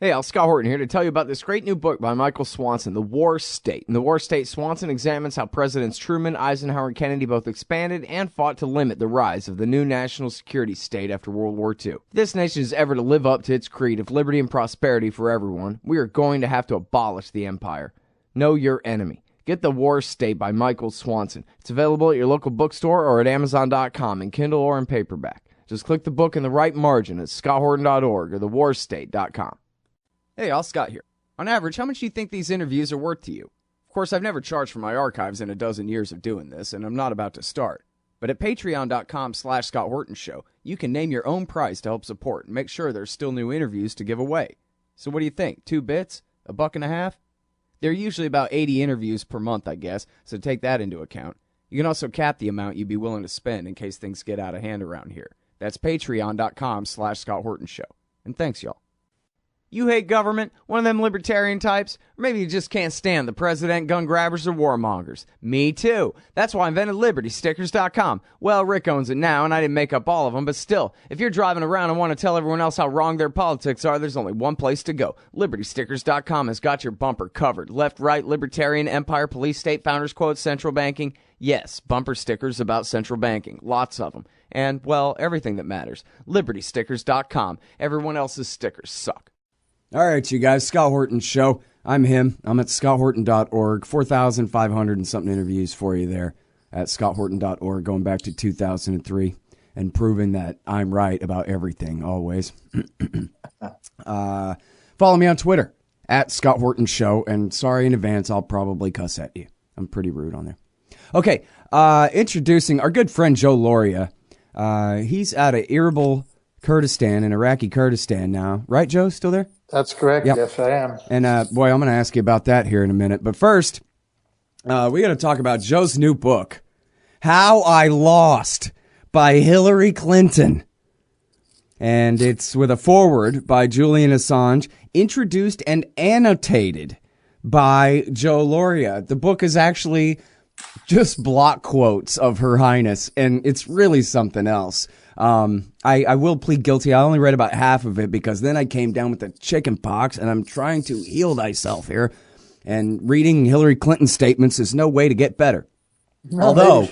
Hey, Scott Horton here to tell you about this great new book by Michael Swanson, The War State. In The War State, Swanson examines how Presidents Truman, Eisenhower, and Kennedy both expanded and fought to limit the rise of the new national security state after World War II. If this nation is ever to live up to its creed of liberty and prosperity for everyone, we are going to have to abolish the empire. Know your enemy. Get The War State by Michael Swanson. It's available at your local bookstore or at Amazon.com in Kindle or in paperback. Just click the book in the right margin at scotthorton.org or thewarstate.com. Hey, Scott here. On average, how much do you think these interviews are worth to you? Of course, I've never charged for my archives in a dozen years of doing this, and I'm not about to start. But at patreon.com/Scott Horton Show, you can name your own price to help support and make sure there's still new interviews to give away. So what do you think? 2 bits? $1.50? There are usually about 80 interviews per month, I guess, so take that into account. You can also cap the amount you'd be willing to spend in case things get out of hand around here. That's patreon.com/Scott Horton Show. And thanks, y'all. You hate government, one of them libertarian types, or maybe you just can't stand the president, gun grabbers, or warmongers. Me too. That's why I invented LibertyStickers.com. Well, Rick owns it now, and I didn't make up all of them, but still, if you're driving around and want to tell everyone else how wrong their politics are, there's only one place to go. LibertyStickers.com has got your bumper covered. Left, right, libertarian, empire, police, state, founders quote, central banking. Yes, bumper stickers about central banking. Lots of them. And, well, everything that matters. LibertyStickers.com. Everyone else's stickers suck. All right, you guys, Scott Horton Show. I'm him. I'm at scotthorton.org. 4,500 and something interviews for you there at scotthorton.org, going back to 2003 and proving that I'm right about everything, always. Follow me on Twitter, at Scott Horton Show. And sorry in advance, I'll probably cuss at you. I'm pretty rude on there. Okay, introducing our good friend Joe Lauria. He's out of Erbil, Kurdistan, in Iraqi Kurdistan now. Right, Joe? Still there? That's correct. Yep. Yes, I am. And, boy, I'm going to ask you about that here in a minute. But first, we got to talk about Joe's new book, How I Lost by Hillary Clinton. And it's with a foreword by Julian Assange, introduced and annotated by Joe Lauria. The book is actually just block quotes of Her Highness, and it's really something else. I will plead guilty. I only read about half of it because then I came down with the chicken pox, and I'm trying to heal thyself here. And reading Hillary Clinton's statements is no way to get better. No, although,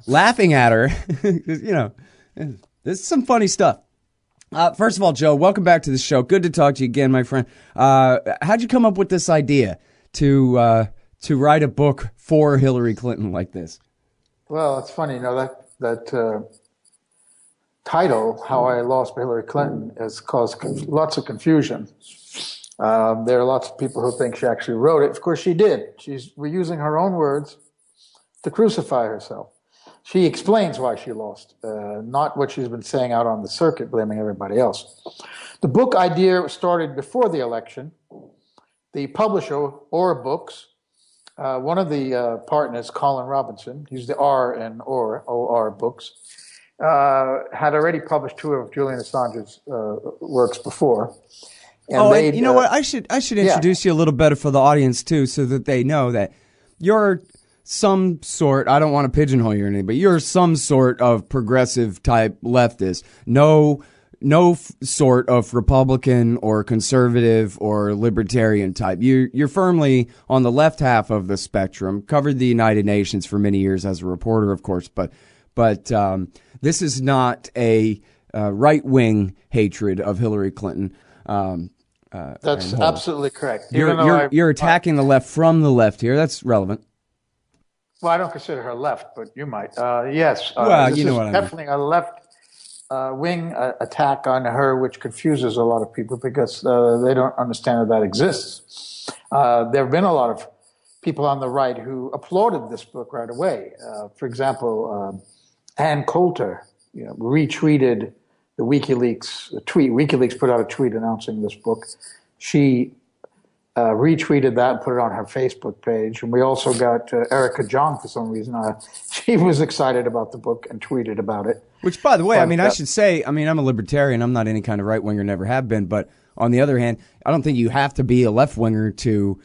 laughing at her, you know, there's some funny stuff. First of all, Joe, welcome back to the show. Good to talk to you again, my friend. How'd you come up with this idea to write a book for Hillary Clinton like this? Well, it's funny, you know, that title, How I Lost by Hillary Clinton, has caused lots of confusion. There are lots of people who think she actually wrote it. Of course, she did. We're using her own words to crucify herself. She explains why she lost, not what she's been saying out on the circuit, blaming everybody else. The book idea started before the election. The publisher, Or Books, one of the partners, Colin Robinson, he's the R in OR Books, had already published 2 of Julian Assange's works before. And you know what? I should introduce you a little better for the audience too, so that they know that you're some sort. I don't want to pigeonhole you or anything, but you're some sort of progressive type leftist. No sort of Republican or conservative or libertarian type. You're firmly on the left half of the spectrum. Covered the United Nations for many years as a reporter, of course, but this is not a right-wing hatred of Hillary Clinton. That's absolutely correct. You're attacking the left from the left here. That's relevant. Well, I don't consider her left, but you might. Yes. Well, you know what I mean. Definitely a left wing attack on her, which confuses a lot of people because they don't understand that exists. There have been a lot of people on the right who applauded this book right away. For example, Ann Coulter, retweeted the WikiLeaks tweet. WikiLeaks put out a tweet announcing this book. She retweeted that and put it on her Facebook page. And we also got Erica Jong for some reason. She was excited about the book and tweeted about it. Which, by the way, I should say, I'm a libertarian. I'm not any kind of right-winger, never have been. But on the other hand, I don't think you have to be a left-winger to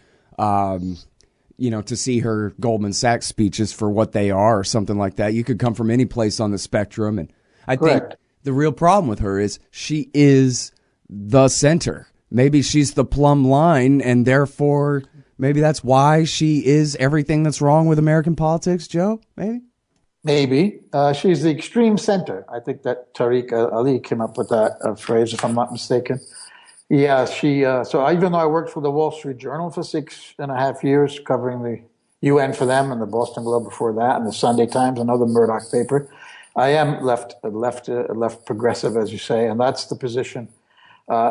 see her Goldman Sachs speeches for what they are or something like that. You could come from any place on the spectrum. And I think the real problem with her is she is the center. maybe she's the plumb line, and therefore maybe that's why she is everything that's wrong with American politics, Joe? Maybe? Maybe. She's the extreme center. I think that Tariq Ali came up with that phrase, if I'm not mistaken. Yeah, so even though I worked for the Wall Street Journal for 6.5 years, covering the UN for them and the Boston Globe before that, and the Sunday Times, another Murdoch paper, I am left progressive, as you say, and that's the position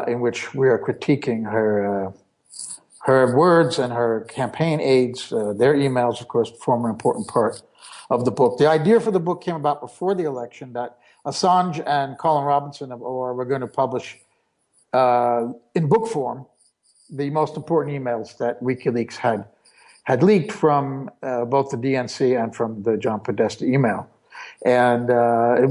in which we are critiquing her words and her campaign aides. Their emails, of course, form an important part of the book. The idea for the book came about before the election that Assange and Colin Robinson of OR were going to publish in book form the most important emails that WikiLeaks had leaked from both the DNC and from the John Podesta email. And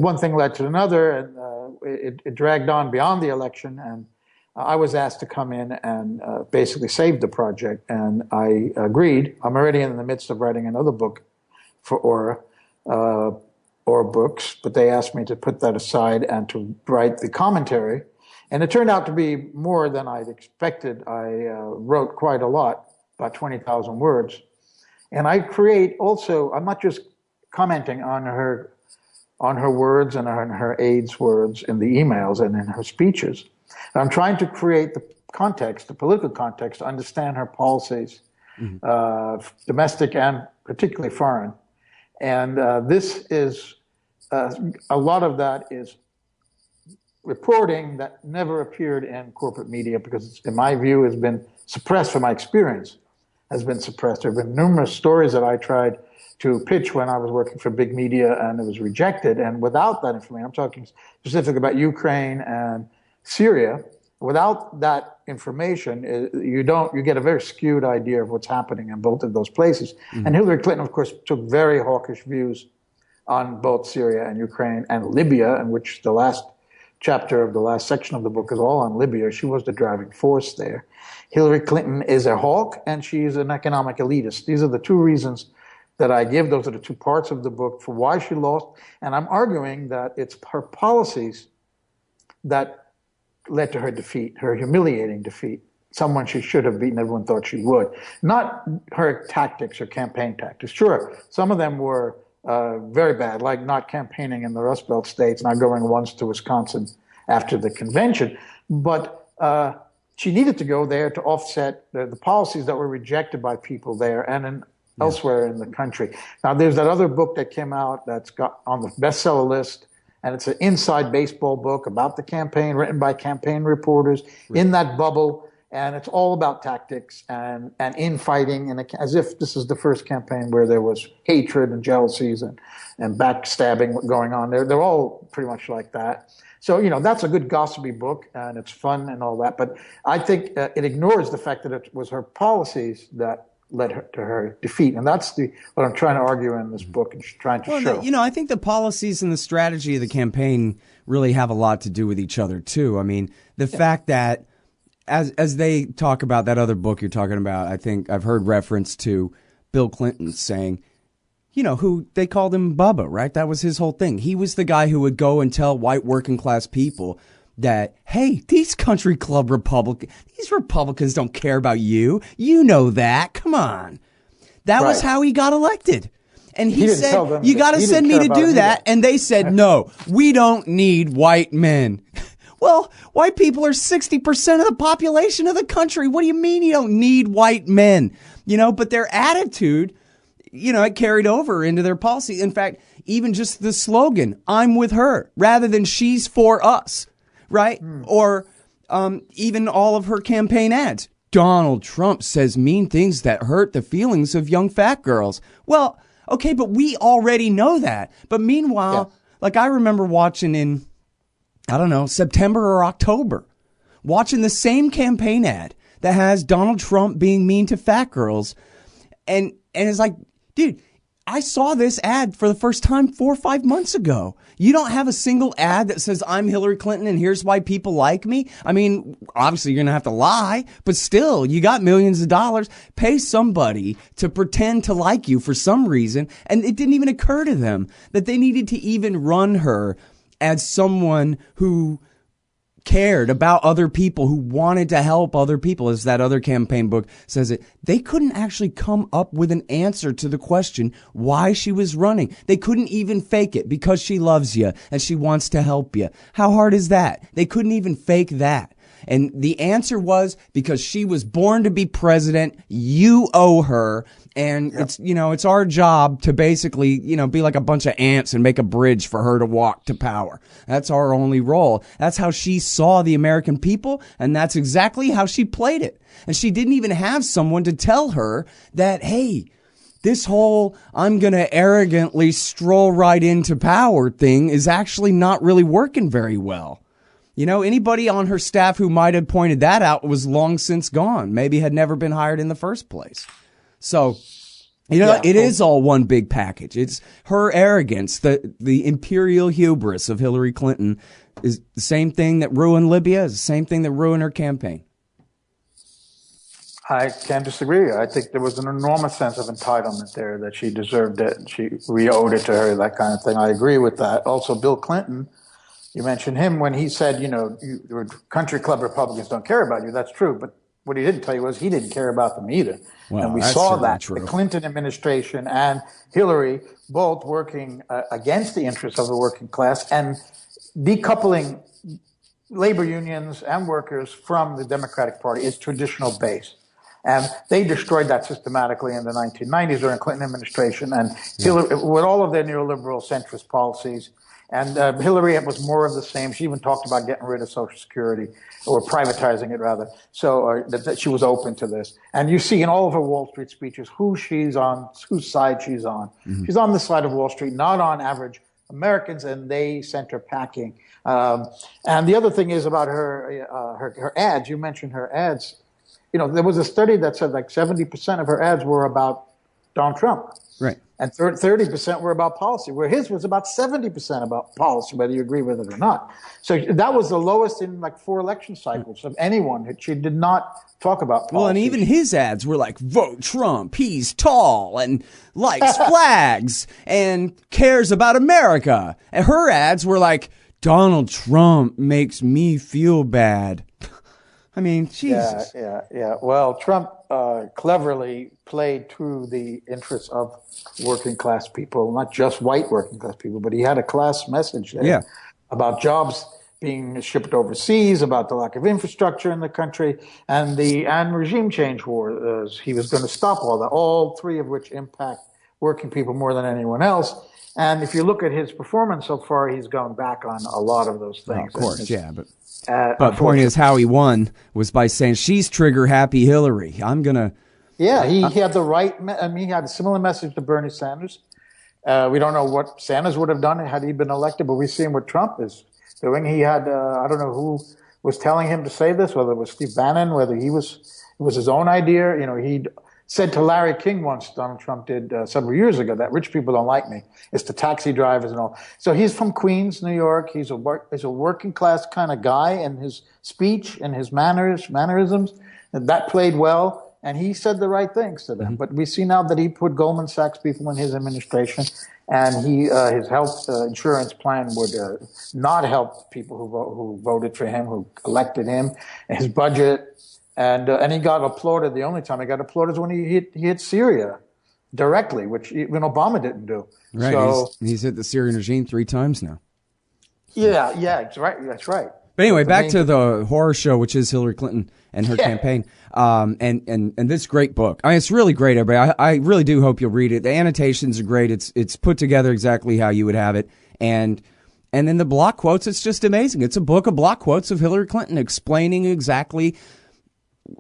one thing led to another, and it dragged on beyond the election, and I was asked to come in and basically save the project, and I agreed. I'm already in the midst of writing another book for Aura books, but they asked me to put that aside and to write the commentary. And it turned out to be more than I'd expected. I wrote quite a lot, about 20,000 words. And I create also, I'm not just commenting on her words and on her aides' words in the emails and in her speeches. I'm trying to create the context, the political context, to understand her policies, domestic and particularly foreign. And this is, a lot of that is reporting that never appeared in corporate media because it's, in my view, has been suppressed from my experience, has been suppressed. There have been numerous stories that I tried to pitch when I was working for big media and it was rejected. And without that information, I'm talking specifically about Ukraine and Syria, without that information, you get a very skewed idea of what's happening in both of those places. And Hillary Clinton, of course, took very hawkish views on both Syria and Ukraine and Libya, in which the last chapter of the last section of the book is all on Libya. She was the driving force there. Hillary Clinton is a hawk and she's an economic elitist. These are the two reasons that I give. Those are the two parts of the book for why she lost. And I'm arguing that it's her policies that led to her defeat, her humiliating defeat. Someone she should have beaten, everyone thought she would. Not her tactics or campaign tactics. Sure, some of them were very bad, like not campaigning in the Rust Belt states, not going once to Wisconsin after the convention. But she needed to go there to offset the policies that were rejected by people there and elsewhere in the country. Now, there's that other book that came out that's got on the bestseller list, and it's an inside baseball book about the campaign, written by campaign reporters in that bubble. And it's all about tactics and infighting, and as if this is the first campaign where there was hatred and jealousies and backstabbing going on. They're all pretty much like that. So, that's a good gossipy book, and it's fun and all that. But I think it ignores the fact that it was her policies that led her to her defeat. And that's what I'm trying to argue in this book and trying to show. I think the policies and the strategy of the campaign really have a lot to do with each other, too. I mean, the fact that as they talk about that other book you're talking about, I think I've heard reference to Bill Clinton saying, who they called him Bubba, right? That was his whole thing. He was the guy who would go and tell white working class people that, hey, these country club these Republicans don't care about you. You know that. Come on. That was how he got elected. And he said, you got to send me to do that. And they said, no, we don't need white men. Well, white people are 60% of the population of the country. What do you mean you don't need white men? But their attitude, it carried over into their policy. In fact, even just the slogan, I'm with her, rather than she's for us, right? Or even all of her campaign ads. Donald Trump says mean things that hurt the feelings of young fat girls. Well, okay, but we already know that. But meanwhile, like I remember watching in, I don't know, September or October, watching the same campaign ad that has Donald Trump being mean to fat girls. And it's like, dude, I saw this ad for the first time 4 or 5 months ago. You don't have a single ad that says I'm Hillary Clinton and here's why people like me. I mean, obviously you're going to have to lie, but still, you got millions of dollars. Pay somebody to pretend to like you for some reason. And it didn't even occur to them that they needed to even run her as someone who cared about other people, who wanted to help other people, as that other campaign book says it, they couldn't actually come up with an answer to the question why she was running. They couldn't even fake it, because she loves you and she wants to help you. How hard is that? They couldn't even fake that. And the answer was because she was born to be president. You owe her. And it's our job to basically, be like a bunch of ants and make a bridge for her to walk to power. That's our only role. That's how she saw the American people. And that's exactly how she played it. And she didn't even have someone to tell her that, hey, this whole I'm going to arrogantly stroll right into power thing is actually not really working very well. Anybody on her staff who might have pointed that out was long since gone, maybe had never been hired in the first place. So, it is all one big package. It's her arrogance, the imperial hubris of Hillary Clinton is the same thing that ruined Libya, is the same thing that ruined her campaign. I can't disagree. I think there was an enormous sense of entitlement there, that she deserved it, and we owed it to her, that kind of thing. I agree with that. Also, Bill Clinton, you mentioned him when he said, country club Republicans don't care about you. That's true. But what he didn't tell you was he didn't care about them either. Well, and we saw that. True. The Clinton administration and Hillary both working against the interests of the working class and decoupling labor unions and workers from the Democratic Party, its traditional base. And they destroyed that systematically in the 1990s during the Clinton administration. And Hillary, with all of their neoliberal centrist policies, and Hillary was more of the same. She even talked about getting rid of Social Security, or privatizing it rather. So that she was open to this. And you see in all of her Wall Street speeches whose side she's on. Mm-hmm. She's on the side of Wall Street, not on average Americans, and they sent her packing. And the other thing is about her ads. You mentioned her ads. There was a study that said like 70% of her ads were about Donald Trump. Right. And 30% were about policy, where his was about 70% about policy, whether you agree with it or not. So that was the lowest in like 4 election cycles of anyone. She did not talk about policy. Well, and even his ads were like, vote Trump, he's tall and likes flags and cares about America. And her ads were like, Donald Trump makes me feel bad. I mean, Jesus. Yeah. Well, Trump cleverly played to the interests of working class people, not just white working class people, but he had a class message there about jobs being shipped overseas, about the lack of infrastructure in the country, and regime change war. He was going to stop all that, all 3 of which impact working people more than anyone else. And if you look at his performance so far, he's gone back on a lot of those things. Well, of course, but the point is, how he won was by saying, she's trigger-happy Hillary. I'm going to... Yeah, he had the right... he had a similar message to Bernie Sanders. We don't know what Sanders would have done had he been elected, but we've seen what Trump is doing. He had... I don't know who was telling him to say this, whether it was Steve Bannon, whether it was his own idea. He'd said to Larry King once, Donald Trump did several years ago, that rich people don't like me. It's the taxi drivers and all. So he's from Queens, New York. He's a working class kind of guy in his speech and his mannerisms. And that played well. And he said the right things to them. Mm-hmm. But we see now that he put Goldman Sachs people in his administration, and his health insurance plan would not help people who voted for him, who elected him, and his budget. And he got applauded. The only time he got applauded is when he hit Syria directly, which even Obama didn't do. Right. So he's hit the Syrian regime 3 times now. Yeah, that's right. That's right. But anyway, back to the horror show, which is Hillary Clinton and her campaign. And this great book. I mean, it's really great, everybody. I really do hope you'll read it. The annotations are great. It's put together exactly how you would have it. And then the block quotes, it's just amazing. It's a book of block quotes of Hillary Clinton explaining exactly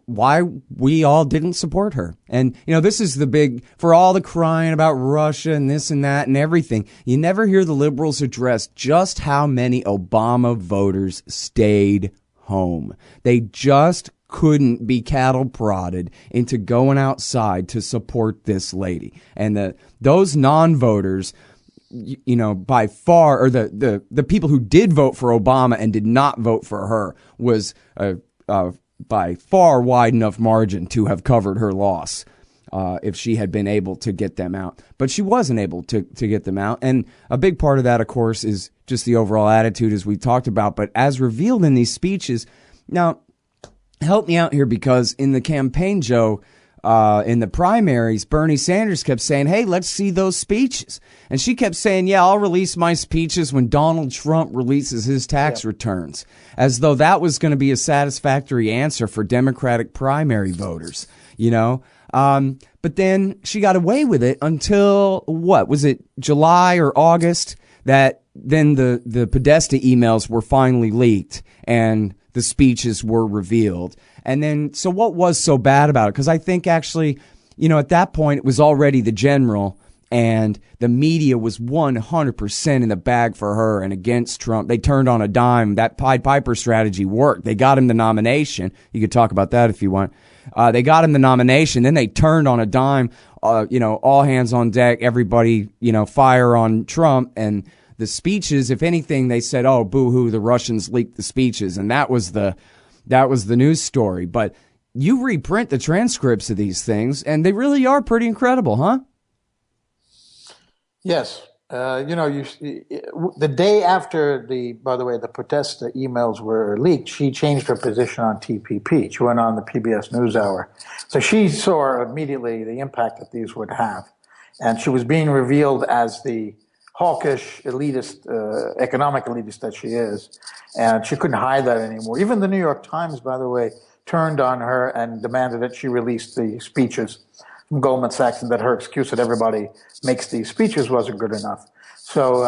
why we all didn't support her. And, this is the big, for all the crying about Russia and this and that and everything, you never hear the liberals address just how many Obama voters stayed home. They just couldn't be cattle prodded into going outside to support this lady. And those non-voters, by far, or the people who did vote for Obama and did not vote for her was by far wide enough margin to have covered her loss. if she had been able to get them out. But she wasn't able to get them out. And a big part of that, of course, is just the overall attitude, as we talked about. But as revealed in these speeches, now, help me out here, because in the campaign, Joe, in the primaries, Bernie Sanders kept saying, hey, let's see those speeches. And she kept saying, yeah, I'll release my speeches when Donald Trump releases his tax returns, as though that was going to be a satisfactory answer for Democratic primary voters, you know. But then she got away with it until, what, was it July or August, that then the Podesta emails were finally leaked and the speeches were revealed. And then, so what was so bad about it? Because I think actually, you know, at that point, it was already the general, and the media was 100% in the bag for her and against Trump. They turned on a dime. That Pied Piper strategy worked. They got him the nomination. You could talk about that if you want. They got him the nomination. Then they turned on a dime, you know, all hands on deck, everybody, you know, fire on Trump. And the speeches, if anything, they said, oh, boo-hoo, the Russians leaked the speeches. And that was the news story. But you reprint the transcripts of these things, and they really are pretty incredible, huh? Yes. You know, the day after by the way, the Podesta emails were leaked, she changed her position on TPP. She went on the PBS NewsHour. So she saw immediately the impact that these would have. And she was being revealed as the hawkish, elitist, economic elitist that she is. And she couldn't hide that anymore. Even the New York Times, by the way, turned on her and demanded that she release the speeches from Goldman Sachs, and that her excuse that everybody makes these speeches wasn't good enough. So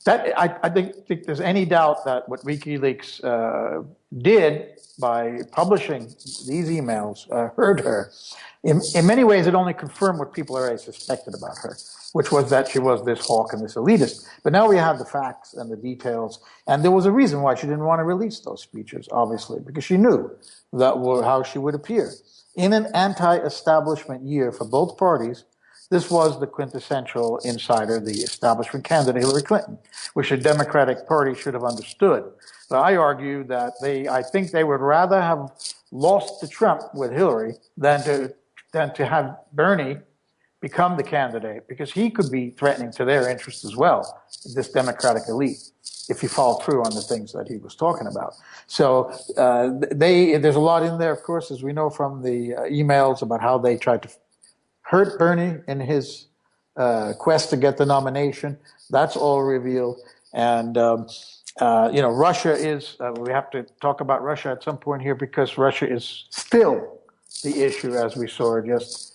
I think there's any doubt that what WikiLeaks did by publishing these emails hurt her. In many ways, it only confirmed what people already suspected about her, which was that she was this hawk and this elitist. But now we have the facts and the details, and there was a reason why she didn't want to release those speeches, obviously, because she knew that how she would appear. In an anti-establishment year for both parties, this was the quintessential insider, the establishment candidate, Hillary Clinton, which the Democratic Party should have understood. But I argue that I think they would rather have lost to Trump with Hillary than to have Bernie become the candidate, because he could be threatening to their interests as well, this Democratic elite, if he followed through on the things that he was talking about. So there's a lot in there, of course, as we know from the emails about how they tried to hurt Bernie in his quest to get the nomination. That's all revealed. And, you know, Russia is, we have to talk about Russia at some point here, because Russia is still the issue, as we saw just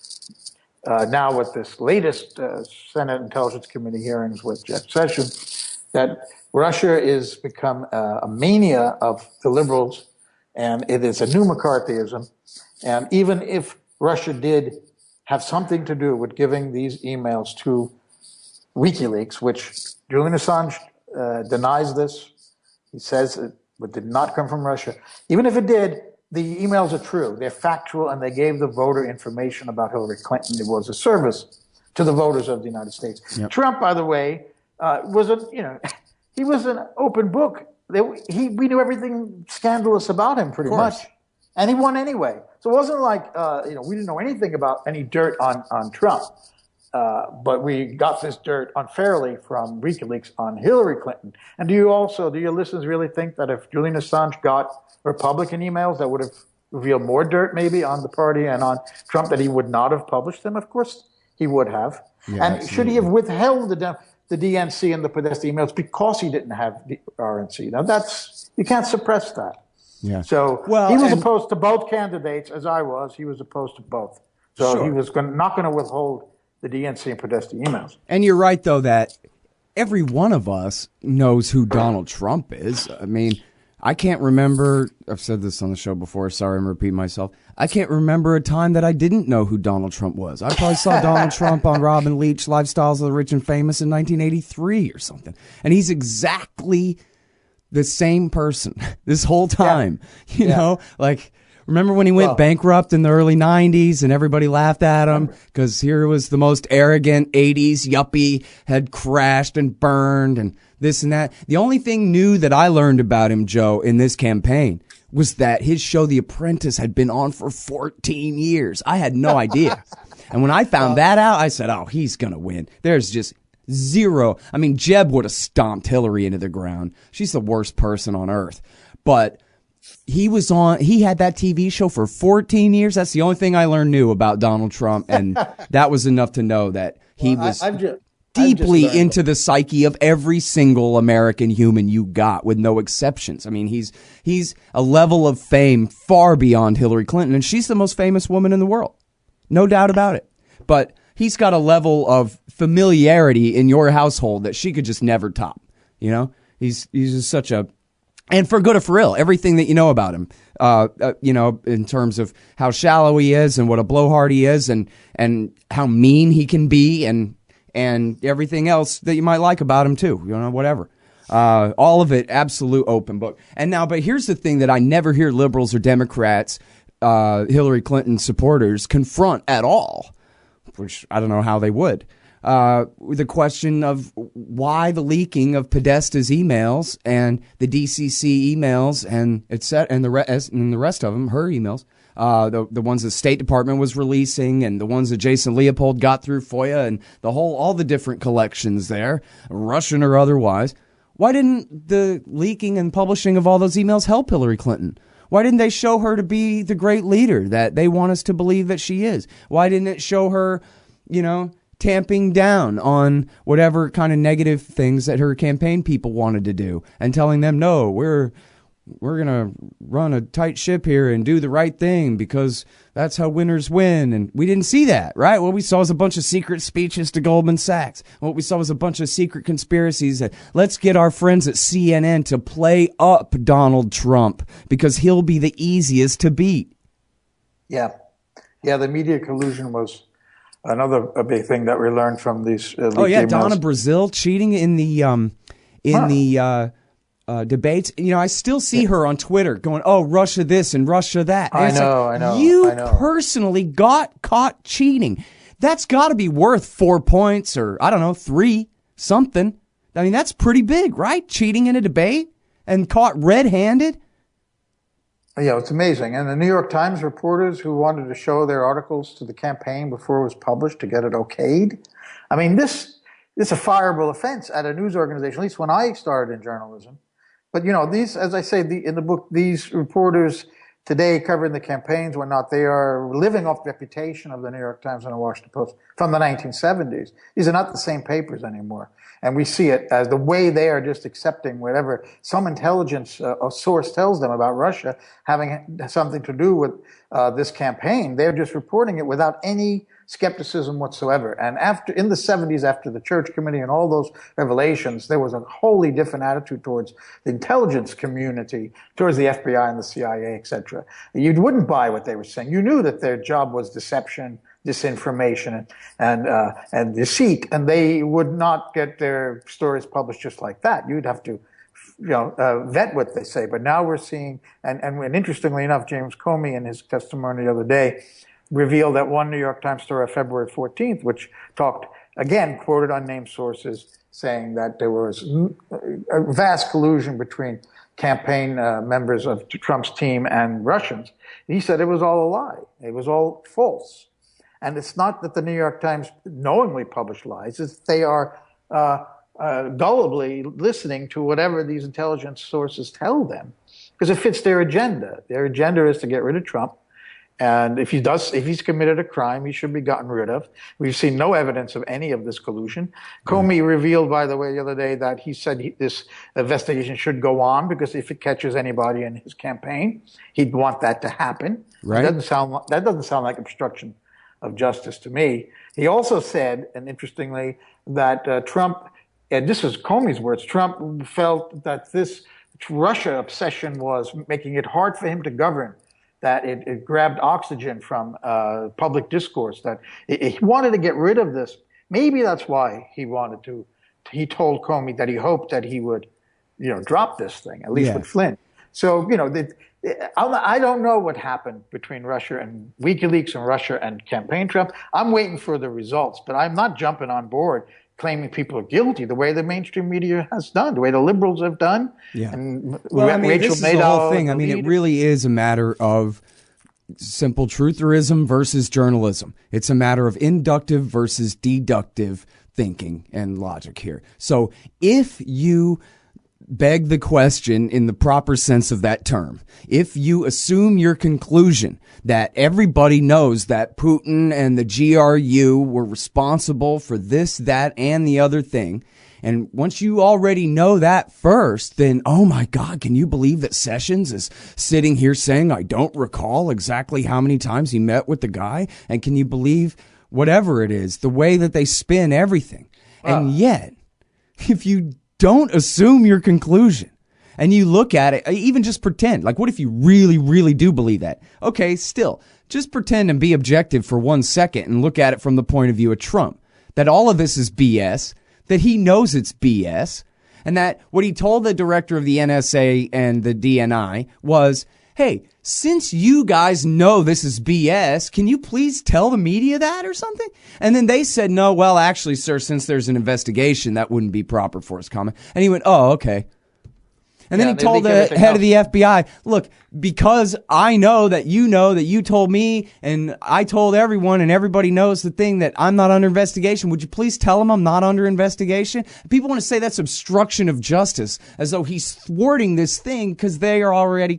now with this latest Senate Intelligence Committee hearings with Jeff Sessions, that Russia is become a mania of the liberals, and it is a new McCarthyism. And even if Russia did have something to do with giving these emails to WikiLeaks, which Julian Assange denies this, he says it did not come from Russia. Even if it did, the emails are true. They're factual, and they gave the voter information about Hillary Clinton. It was a service to the voters of the United States. Yep. Trump, by the way, he was an open book. We knew everything scandalous about him pretty much, and he won anyway. So it wasn't like we didn't know anything about any dirt on Trump, but we got this dirt unfairly from WikiLeaks on Hillary Clinton. And do your listeners really think that if Julian Assange got Republican emails, that would have revealed more dirt maybe on the party and on Trump, that he would not have published them? Of course he would have. Yeah, and absolutely. Should he have withheld the DNC and the Podesta emails because he didn't have the RNC? Now you can't suppress that. Yeah. So he was opposed to both candidates, as I was. He was opposed to both. So he was not going to withhold the DNC and Podesta emails. And you're right, though, that every one of us knows who Donald Trump is. I mean, I can't remember, I've said this on the show before, sorry I'm repeating myself. I can't remember a time that I didn't know who Donald Trump was. I probably saw Donald Trump on Robin Leach, Lifestyles of the Rich and Famous in 1983 or something. And he's exactly the same person this whole time. You know, like, remember when he went bankrupt in the early 90s and everybody laughed at him because here was the most arrogant 80s yuppie, had crashed and burned and this and that. The only thing new that I learned about him, Joe, in this campaign was that his show, The Apprentice, had been on for 14 years. I had no idea. And when I found that out, I said, oh, he's going to win. There's just zero. I mean, Jeb would have stomped Hillary into the ground. She's the worst person on earth. But he had that TV show for 14 years. That's the only thing I learned new about Donald Trump. And that was enough to know that he was deeply into the psyche of every single American human you got, with no exceptions. I mean, he's a level of fame far beyond Hillary Clinton, and she's the most famous woman in the world. No doubt about it. But he's got a level of familiarity in your household that she could just never top. You know, he's just such a, and for good or for ill, everything that you know about him, you know, in terms of how shallow he is and what a blowhard he is, and how mean he can be, and everything else that you might like about him too, you know, whatever. All of it, absolute open book. But here's the thing that I never hear liberals or Democrats, Hillary Clinton supporters confront at all, which I don't know how they would. The question of why the leaking of Podesta's emails and the DCC emails and and the rest of them, her emails. The ones the State Department was releasing, and the ones that Jason Leopold got through FOIA, and all the different collections there, Russian or otherwise. Why didn't the leaking and publishing of all those emails help Hillary Clinton? Why didn't they show her to be the great leader that they want us to believe that she is? Why didn't it show her, you know, tamping down on whatever kind of negative things that her campaign people wanted to do, and telling them, no, we're going to run a tight ship here and do the right thing because that's how winners win. And we didn't see that, right? What we saw was a bunch of secret speeches to Goldman Sachs. What we saw was a bunch of secret conspiracies that let's get our friends at CNN to play up Donald Trump because he'll be the easiest to beat. Yeah. Yeah, the media collusion was another big thing that we learned from these emails. Donna Brazile cheating in the debates. You know, I still see her on Twitter going, oh, Russia this and Russia that. And I know. You personally got caught cheating. That's got to be worth 4 points or, I don't know, 3, something. I mean, that's pretty big, right? Cheating in a debate and caught red-handed. Yeah, it's amazing. And the New York Times reporters who wanted to show their articles to the campaign before it was published to get it okayed. I mean, this is a fireable offense at a news organization, at least when I started in journalism. But, you know, these, as I say in the book, these reporters today covering the campaigns, whatnot, they are living off the reputation of the New York Times and the Washington Post from the 1970s. These are not the same papers anymore. And we see it as the way they are just accepting whatever some intelligence source tells them about Russia having something to do with this campaign. They're just reporting it without any skepticism whatsoever. And in the 70s, after the Church Committee and all those revelations, there was a wholly different attitude towards the intelligence community, towards the FBI and the CIA, etc. You wouldn't buy what they were saying. You knew that their job was deception, disinformation, and deceit, and they would not get their stories published just like that. You'd have to, vet what they say. But now we're seeing, and interestingly enough, James Comey in his testimony the other day revealed that one New York Times story of February 14th, which talked, again, quoted unnamed sources, saying that there was a vast collusion between campaign members of Trump's team and Russians. He said it was all a lie. It was all false. And it's not that the New York Times knowingly publish lies, it's they are gullibly listening to whatever these intelligence sources tell them, because it fits their agenda. Their agenda is to get rid of Trump. And if he's committed a crime, he should be gotten rid of. We've seen no evidence of any of this collusion. Comey revealed, by the way, the other day that he said this investigation should go on because if it catches anybody in his campaign, he'd want that to happen. Right. That doesn't sound like obstruction of justice to me. He also said, and interestingly, that Trump, and this is Comey's words, Trump felt that this Russia obsession was making it hard for him to govern, that it grabbed oxygen from public discourse, that he wanted to get rid of this. Maybe that's why he told Comey that he hoped that he would, drop this thing, at least with Flynn. So, I don't know what happened between Russia and WikiLeaks and Russia and campaign Trump. I'm waiting for the results, but I'm not jumping on board claiming people are guilty the way the mainstream media has done, the way the liberals have done. Yeah. And well, I mean, Rachel this is the Maddow, whole thing. I mean, it really is a matter of simple trutherism versus journalism. It's a matter of inductive versus deductive thinking and logic here. So if you beg the question in the proper sense of that term, if you assume your conclusion that everybody knows that Putin and the GRU were responsible for this, that, and the other thing, and once you already know that first, then, oh my God, can you believe that Sessions is sitting here saying, I don't recall exactly how many times he met with the guy? And can you believe whatever it is, the way that they spin everything? And yet, if you don't assume your conclusion and you look at it, even just pretend, like what if you really, really do believe that? Okay, still, just pretend and be objective for 1 second and look at it from the point of view of Trump, that all of this is BS, that he knows it's BS, and that what he told the director of the NSA and the DNI was, hey, since you guys know this is BS, can you please tell the media that or something? And then they said, no, well, actually, sir, since there's an investigation, that wouldn't be proper for his comment. And he went, oh, okay. And then he told the head of the FBI, look, because I know that you told me and I told everyone and everybody knows the thing that I'm not under investigation. Would you please tell him I'm not under investigation? People want to say that's obstruction of justice, as though he's thwarting this thing because they are already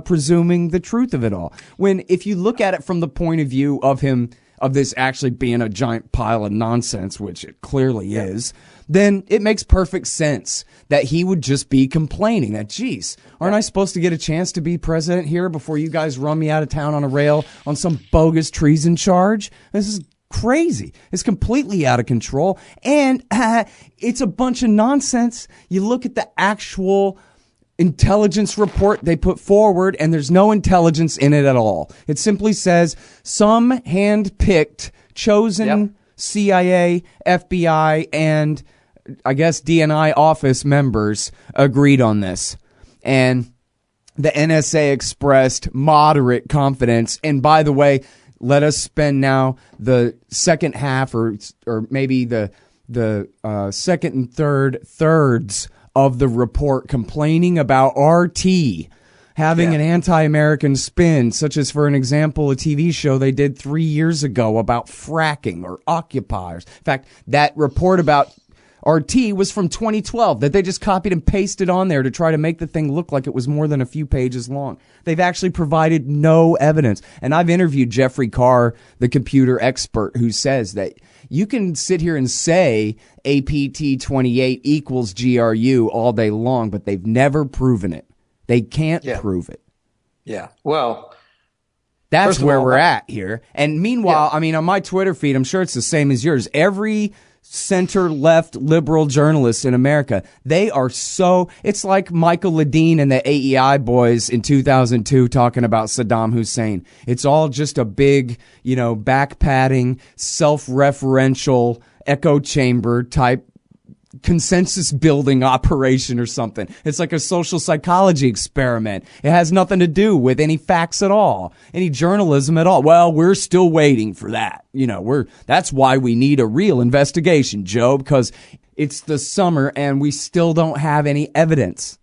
presuming the truth of it all. When if you look at it from the point of view of him, of this actually being a giant pile of nonsense, which it clearly is, then it makes perfect sense that he would just be complaining that, geez, aren't I supposed to get a chance to be president here before you guys run me out of town on a rail on some bogus treason charge? This is crazy. It's completely out of control. And it's a bunch of nonsense. You look at the actual intelligence report they put forward, and there's no intelligence in it at all. It simply says some hand-picked, chosen CIA, FBI, and I guess DNI office members agreed on this. And the NSA expressed moderate confidence. And by the way, let us spend now the second half or maybe the second and thirds of the report complaining about RT having an anti-American spin, such as, for an example, a TV show they did 3 years ago about fracking or occupiers. In fact, that report about RT was from 2012 that they just copied and pasted on there to try to make the thing look like it was more than a few pages long. They've actually provided no evidence. And I've interviewed Jeffrey Carr, the computer expert, who says that you can sit here and say APT28 equals GRU all day long, but they've never proven it. They can't prove it. Yeah. Well, that's where we're at here. And meanwhile, I mean, on my Twitter feed, I'm sure it's the same as yours. Every center-left liberal journalist in America, they are so, it's like Michael Ledeen and the AEI boys in 2002 talking about Saddam Hussein. It's all just a big, back-padding, self-referential echo chamber type consensus building operation or something. It's like a social psychology experiment. It has nothing to do with any facts at all, any journalism at all. Well, we're still waiting for that. That's why we need a real investigation, Joe, because it's the summer and we still don't have any evidence.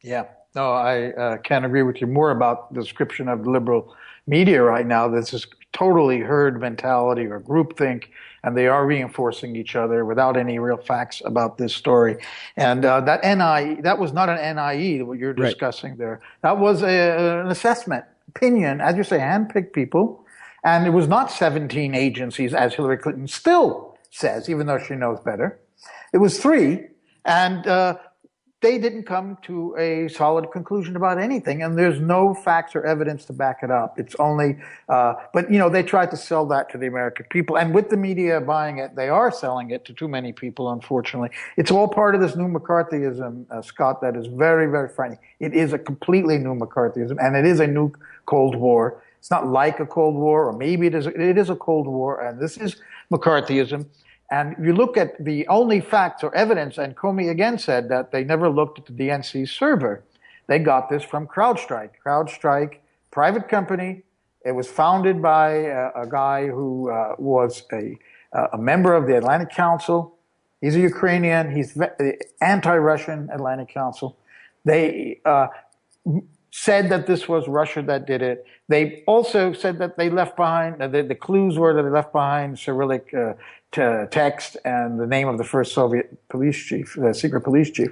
Yeah. No, I can't agree with you more about the description of the liberal media right now. This is totally herd mentality or groupthink, and they are reinforcing each other without any real facts about this story. And that was not an NIE, what you're discussing there. That was an assessment, opinion, as you say, handpicked people. And it was not 17 agencies, as Hillary Clinton still says, even though she knows better. It was 3, and they didn't come to a solid conclusion about anything, and there's no facts or evidence to back it up. It's only, but they tried to sell that to the American people, and with the media buying it, they are selling it to too many people, unfortunately. It's all part of this new McCarthyism, Scott, that is very, very frightening. It is a completely new McCarthyism, and it is a new Cold War. It's not like a Cold War, or maybe it is a Cold War, and this is McCarthyism. And you look at the only facts or evidence, and Comey again said that they never looked at the DNC server. They got this from CrowdStrike. CrowdStrike, private company. It was founded by a guy who was a member of the Atlantic Council. He's a Ukrainian. He's the anti-Russian Atlantic Council. They said that this was Russia that did it. They also said that they left behind, the clues were that they left behind Cyrillic text and the name of the first Soviet police chief, the secret police chief.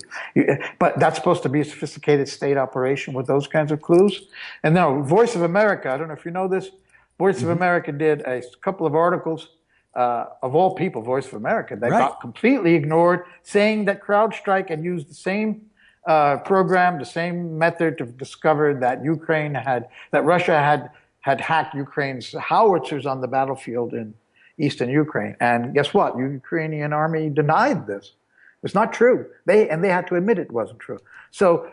But that's supposed to be a sophisticated state operation with those kinds of clues. And now, Voice of America, I don't know if you know this, Voice of America did a couple of articles, of all people, Voice of America, that got completely ignored, saying that CrowdStrike had used the same program, the same method to discover that Russia had hacked Ukraine's howitzers on the battlefield in eastern Ukraine. And guess what? The Ukrainian army denied this. It's not true. They had to admit it wasn't true. So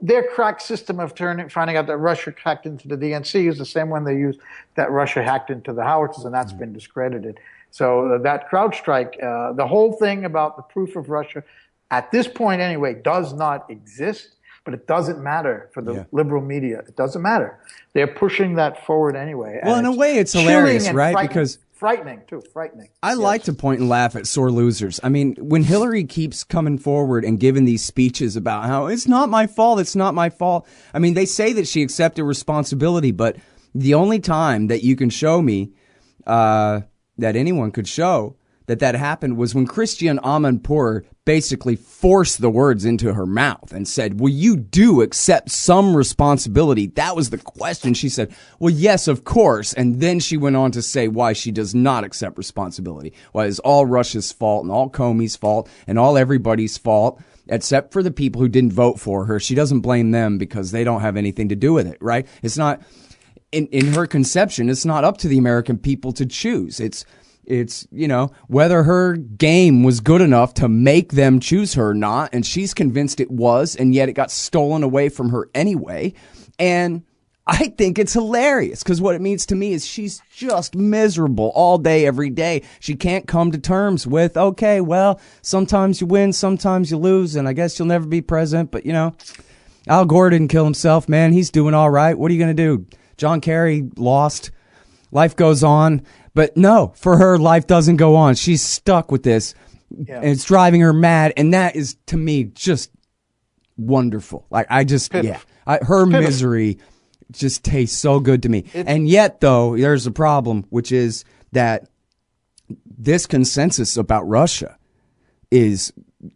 their crack system of finding out that Russia hacked into the DNC is the same one they used that Russia hacked into the howitzers, and that's been discredited. So that CrowdStrike, the whole thing about the proof of Russia, at this point anyway, does not exist, but it doesn't matter for the liberal media. It doesn't matter. They're pushing that forward anyway. Well, in a way, it's hilarious, right? Because frightening. I like to point and laugh at sore losers. I mean, when Hillary keeps coming forward and giving these speeches about how it's not my fault, it's not my fault. I mean, they say that she accepted responsibility, but the only time that you can show me, that anyone could show that happened was when Christian Amanpour basically forced the words into her mouth and said, well, you do accept some responsibility. That was the question. She said, well, yes, of course. And then she went on to say why she does not accept responsibility. Why it's all Russia's fault and all Comey's fault and all everybody's fault, except for the people who didn't vote for her. She doesn't blame them because they don't have anything to do with it, right? It's not, in her conception, it's not up to the American people to choose. It's, you know, whether her game was good enough to make them choose her or not. And she's convinced it was, and yet it got stolen away from her anyway. And I think it's hilarious because what it means to me is she's just miserable all day, every day. She can't come to terms with, okay, well, sometimes you win, sometimes you lose, and I guess you'll never be president. But, you know, Al Gore didn't kill himself, man. He's doing all right. What are you going to do? John Kerry lost. Life goes on. But no, for her, life doesn't go on. She's stuck with this, and it's driving her mad. And that is, to me, just wonderful. Like, her misery just tastes so good to me. And yet, though, there's a problem, which is that this consensus about Russia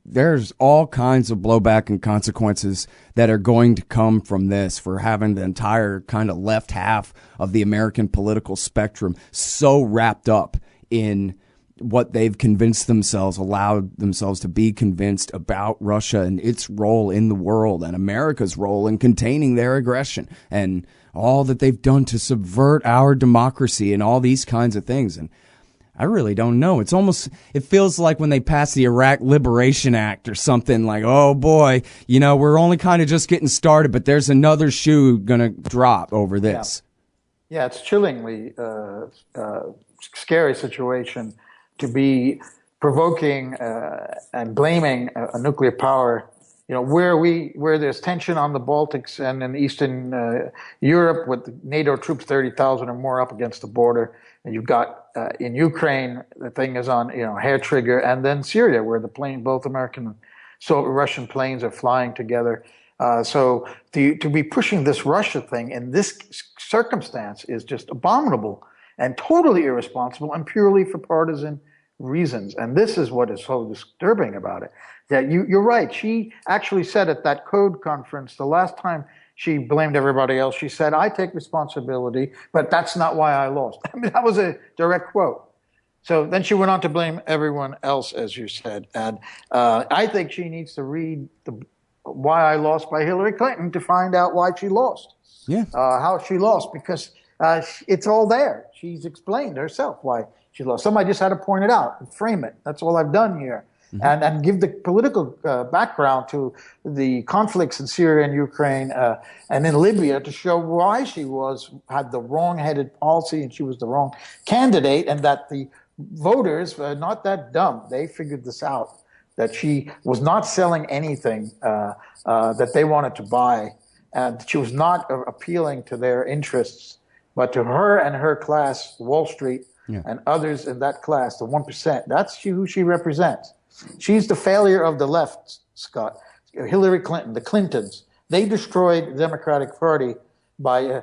there's all kinds of blowback and consequences that are going to come from this for having the entire kind of left half of the American political spectrum so wrapped up in what they've convinced themselves, allowed themselves to be convinced about Russia and its role in the world and America's role in containing their aggression and all that they've done to subvert our democracy and all these kinds of things. And I really don't know. It feels like when they passed the Iraq Liberation Act or something like, oh boy, you know, we're only kind of just getting started, but there's another shoe going to drop over this. Yeah, it's chillingly scary situation to be provoking and blaming a nuclear power. You know, where there's tension on the Baltics and in Eastern Europe with NATO troops 30,000 or more up against the border. And you've got in Ukraine, the thing is on, you know, hair trigger, and then Syria, where both American and Russian planes are flying together. So to be pushing this Russia thing in this circumstance is just abominable and totally irresponsible and purely for partisan reasons. And this is what is so disturbing about it. That you're right. She actually said at that code conference the last time she blamed everybody else. She said, I take responsibility, but that's not why I lost. I mean, that was a direct quote. So then she went on to blame everyone else, as you said. And I think she needs to read Why I Lost by Hillary Clinton to find out why she lost. Yeah. How she lost, because it's all there. She's explained herself why she lost. Somebody just had to point it out and frame it. That's all I've done here. Mm-hmm. And give the political background to the conflicts in Syria and Ukraine and in Libya to show why she had the wrong-headed policy and she was the wrong candidate, and that the voters were not that dumb. They figured this out, that she was not selling anything that they wanted to buy, and she was not appealing to their interests, but to her and her class, Wall Street, and others in that class, the 1%. That's who she represents. She's the failure of the left, Scott. Hillary Clinton, the Clintons, They destroyed the Democratic Party by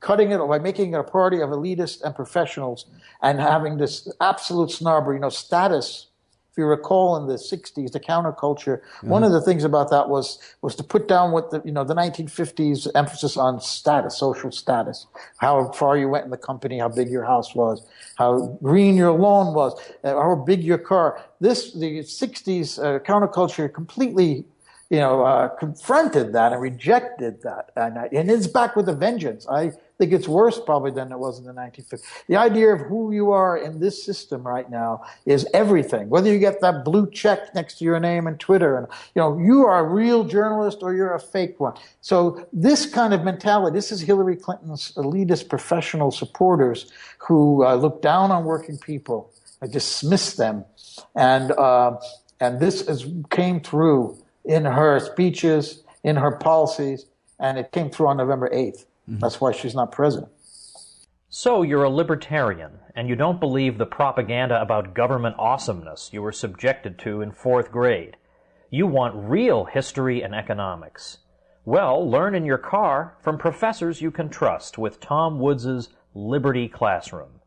cutting it, by making it a party of elitists and professionals, and having this absolute snobbery, status. If you recall, in the 60s, the counterculture, one of the things about that was to put down what the 1950s emphasis on status, social status, how far you went in the company, how big your house was, how green your lawn was, how big your car. The 60s counterculture completely confronted that and rejected that. And it's back with a vengeance. I think it's worse probably than it was in the 1950s. The idea of who you are in this system right now is everything. Whether you get that blue check next to your name in Twitter, and you are a real journalist or you're a fake one. So this kind of mentality, this is Hillary Clinton's elitist professional supporters who look down on working people, dismiss them, and this came through in her speeches, in her policies, and it came through on November 8th. That's why she's not president. So you're a libertarian, and you don't believe the propaganda about government awesomeness you were subjected to in 4th grade. You want real history and economics. Well, learn in your car from professors you can trust with Tom Woods' Liberty Classroom.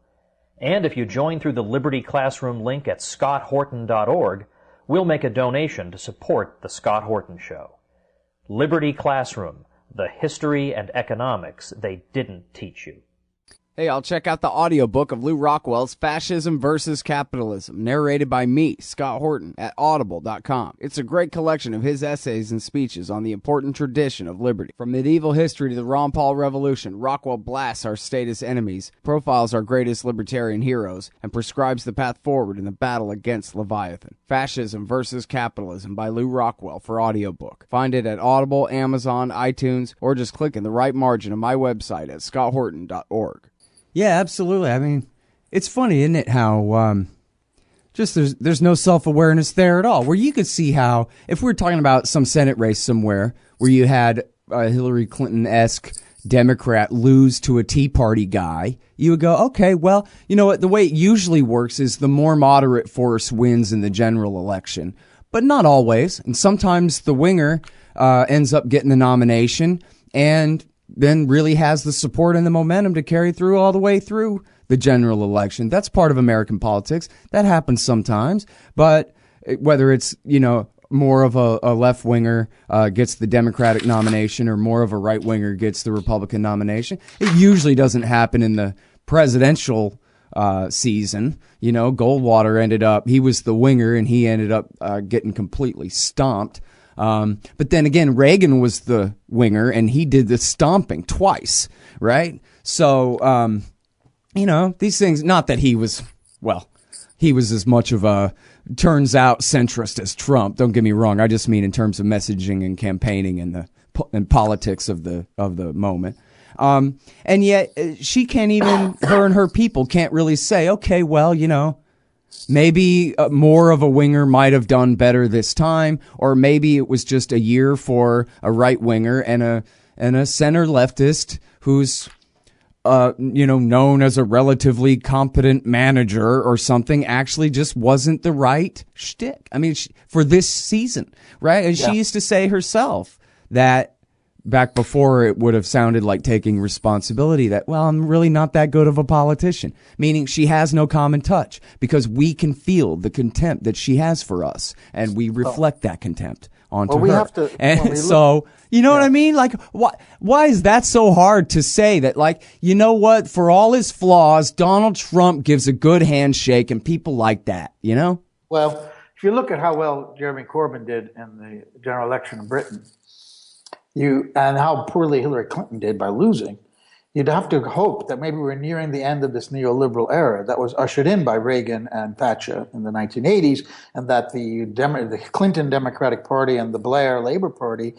And if you join through the Liberty Classroom link at scotthorton.org, we'll make a donation to support The Scott Horton Show. Liberty Classroom, the history and economics they didn't teach you. Hey, I'll check out the audiobook of Lew Rockwell's Fascism versus Capitalism, narrated by me, Scott Horton, at audible.com. It's a great collection of his essays and speeches on the important tradition of liberty. From medieval history to the Ron Paul Revolution, Rockwell blasts our statist enemies, profiles our greatest libertarian heroes, and prescribes the path forward in the battle against Leviathan. Fascism versus Capitalism by Lew Rockwell for audiobook. Find it at Audible, Amazon, iTunes, or just click in the right margin of my website at scotthorton.org. Yeah, absolutely. I mean, it's funny, isn't it, how just there's no self-awareness there at all, where you could see how, if we're talking about some Senate race somewhere where you had a Hillary Clinton-esque Democrat lose to a Tea Party guy, you would go, okay, well, you know what, the way it usually works is the more moderate force wins in the general election, but not always. And sometimes the winger ends up getting the nomination and then really has the support and the momentum to carry through all the way through the general election. That's part of American politics. That happens sometimes. But whether it's, more of a left-winger gets the Democratic nomination or more of a right-winger gets the Republican nomination, it usually doesn't happen in the presidential season. Goldwater he was the winger and he ended up getting completely stomped. But then again, Reagan was the winger and he did the stomping twice, right? So, these things, not that he was as much of a, turns out, centrist as Trump. Don't get me wrong. I just mean in terms of messaging and campaigning and politics of the moment. And yet she can't even, her and her people can't really say, okay, well, maybe more of a winger might have done better this time, or maybe it was just a year for a right winger and a center leftist who's known as a relatively competent manager or something actually just wasn't the right shtick. I mean, for this season, right? And she used to say herself that back before it would have sounded like taking responsibility that, well, I'm really not that good of a politician, meaning she has no common touch because we can feel the contempt that she has for us and we reflect that contempt onto her. Have to, and so, what I mean? Like, why is that so hard to say that, like, you know what, for all his flaws, Donald Trump gives a good handshake and people like that, Well, if you look at how well Jeremy Corbyn did in the general election in Britain, and how poorly Hillary Clinton did by losing, you'd have to hope that maybe we're nearing the end of this neoliberal era that was ushered in by Reagan and Thatcher in the 1980s, and that the Clinton Democratic Party and the Blair Labor Party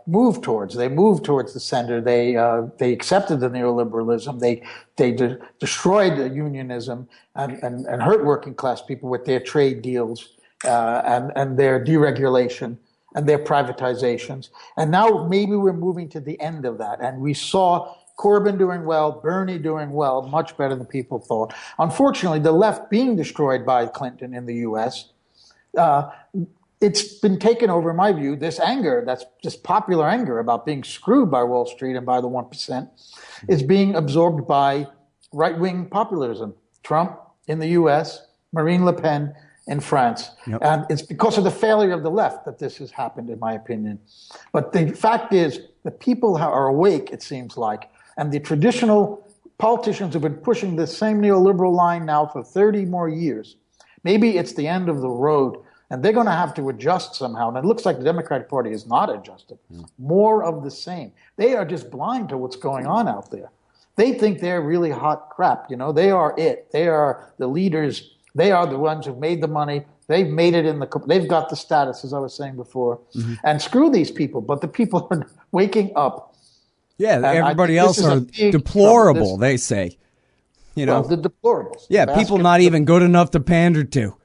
moved towards. They moved towards the center. They accepted the neoliberalism. They destroyed the unionism and hurt working class people with their trade deals and their deregulation and their privatizations. And now maybe we're moving to the end of that. And we saw Corbyn doing well, Bernie doing well, much better than people thought. Unfortunately, the left being destroyed by Clinton in the U.S. it's been taken over, in my view, this anger, that's just popular anger about being screwed by Wall Street and by the 1%, is being absorbed by right-wing populism. Trump in the U.S., Marine Le Pen in France. Yep. And it's because of the failure of the left that this has happened, in my opinion. But the fact is, the people are awake, it seems like, and the traditional politicians have been pushing the same neoliberal line now for 30 more years. Maybe it's the end of the road, and they're going to have to adjust somehow. And it looks like the Democratic Party is not adjusted. More of the same. They are just blind to what's going on out there. They think they're really hot crap. You know, they are it. They are the leaders. They are the ones who've made the money. They've made it they've got the status, as I was saying before. And screw these people. But the people are waking up. Yeah, everybody else are deplorable, they say. You know, well, the deplorables. Yeah, people not even good enough to pander to.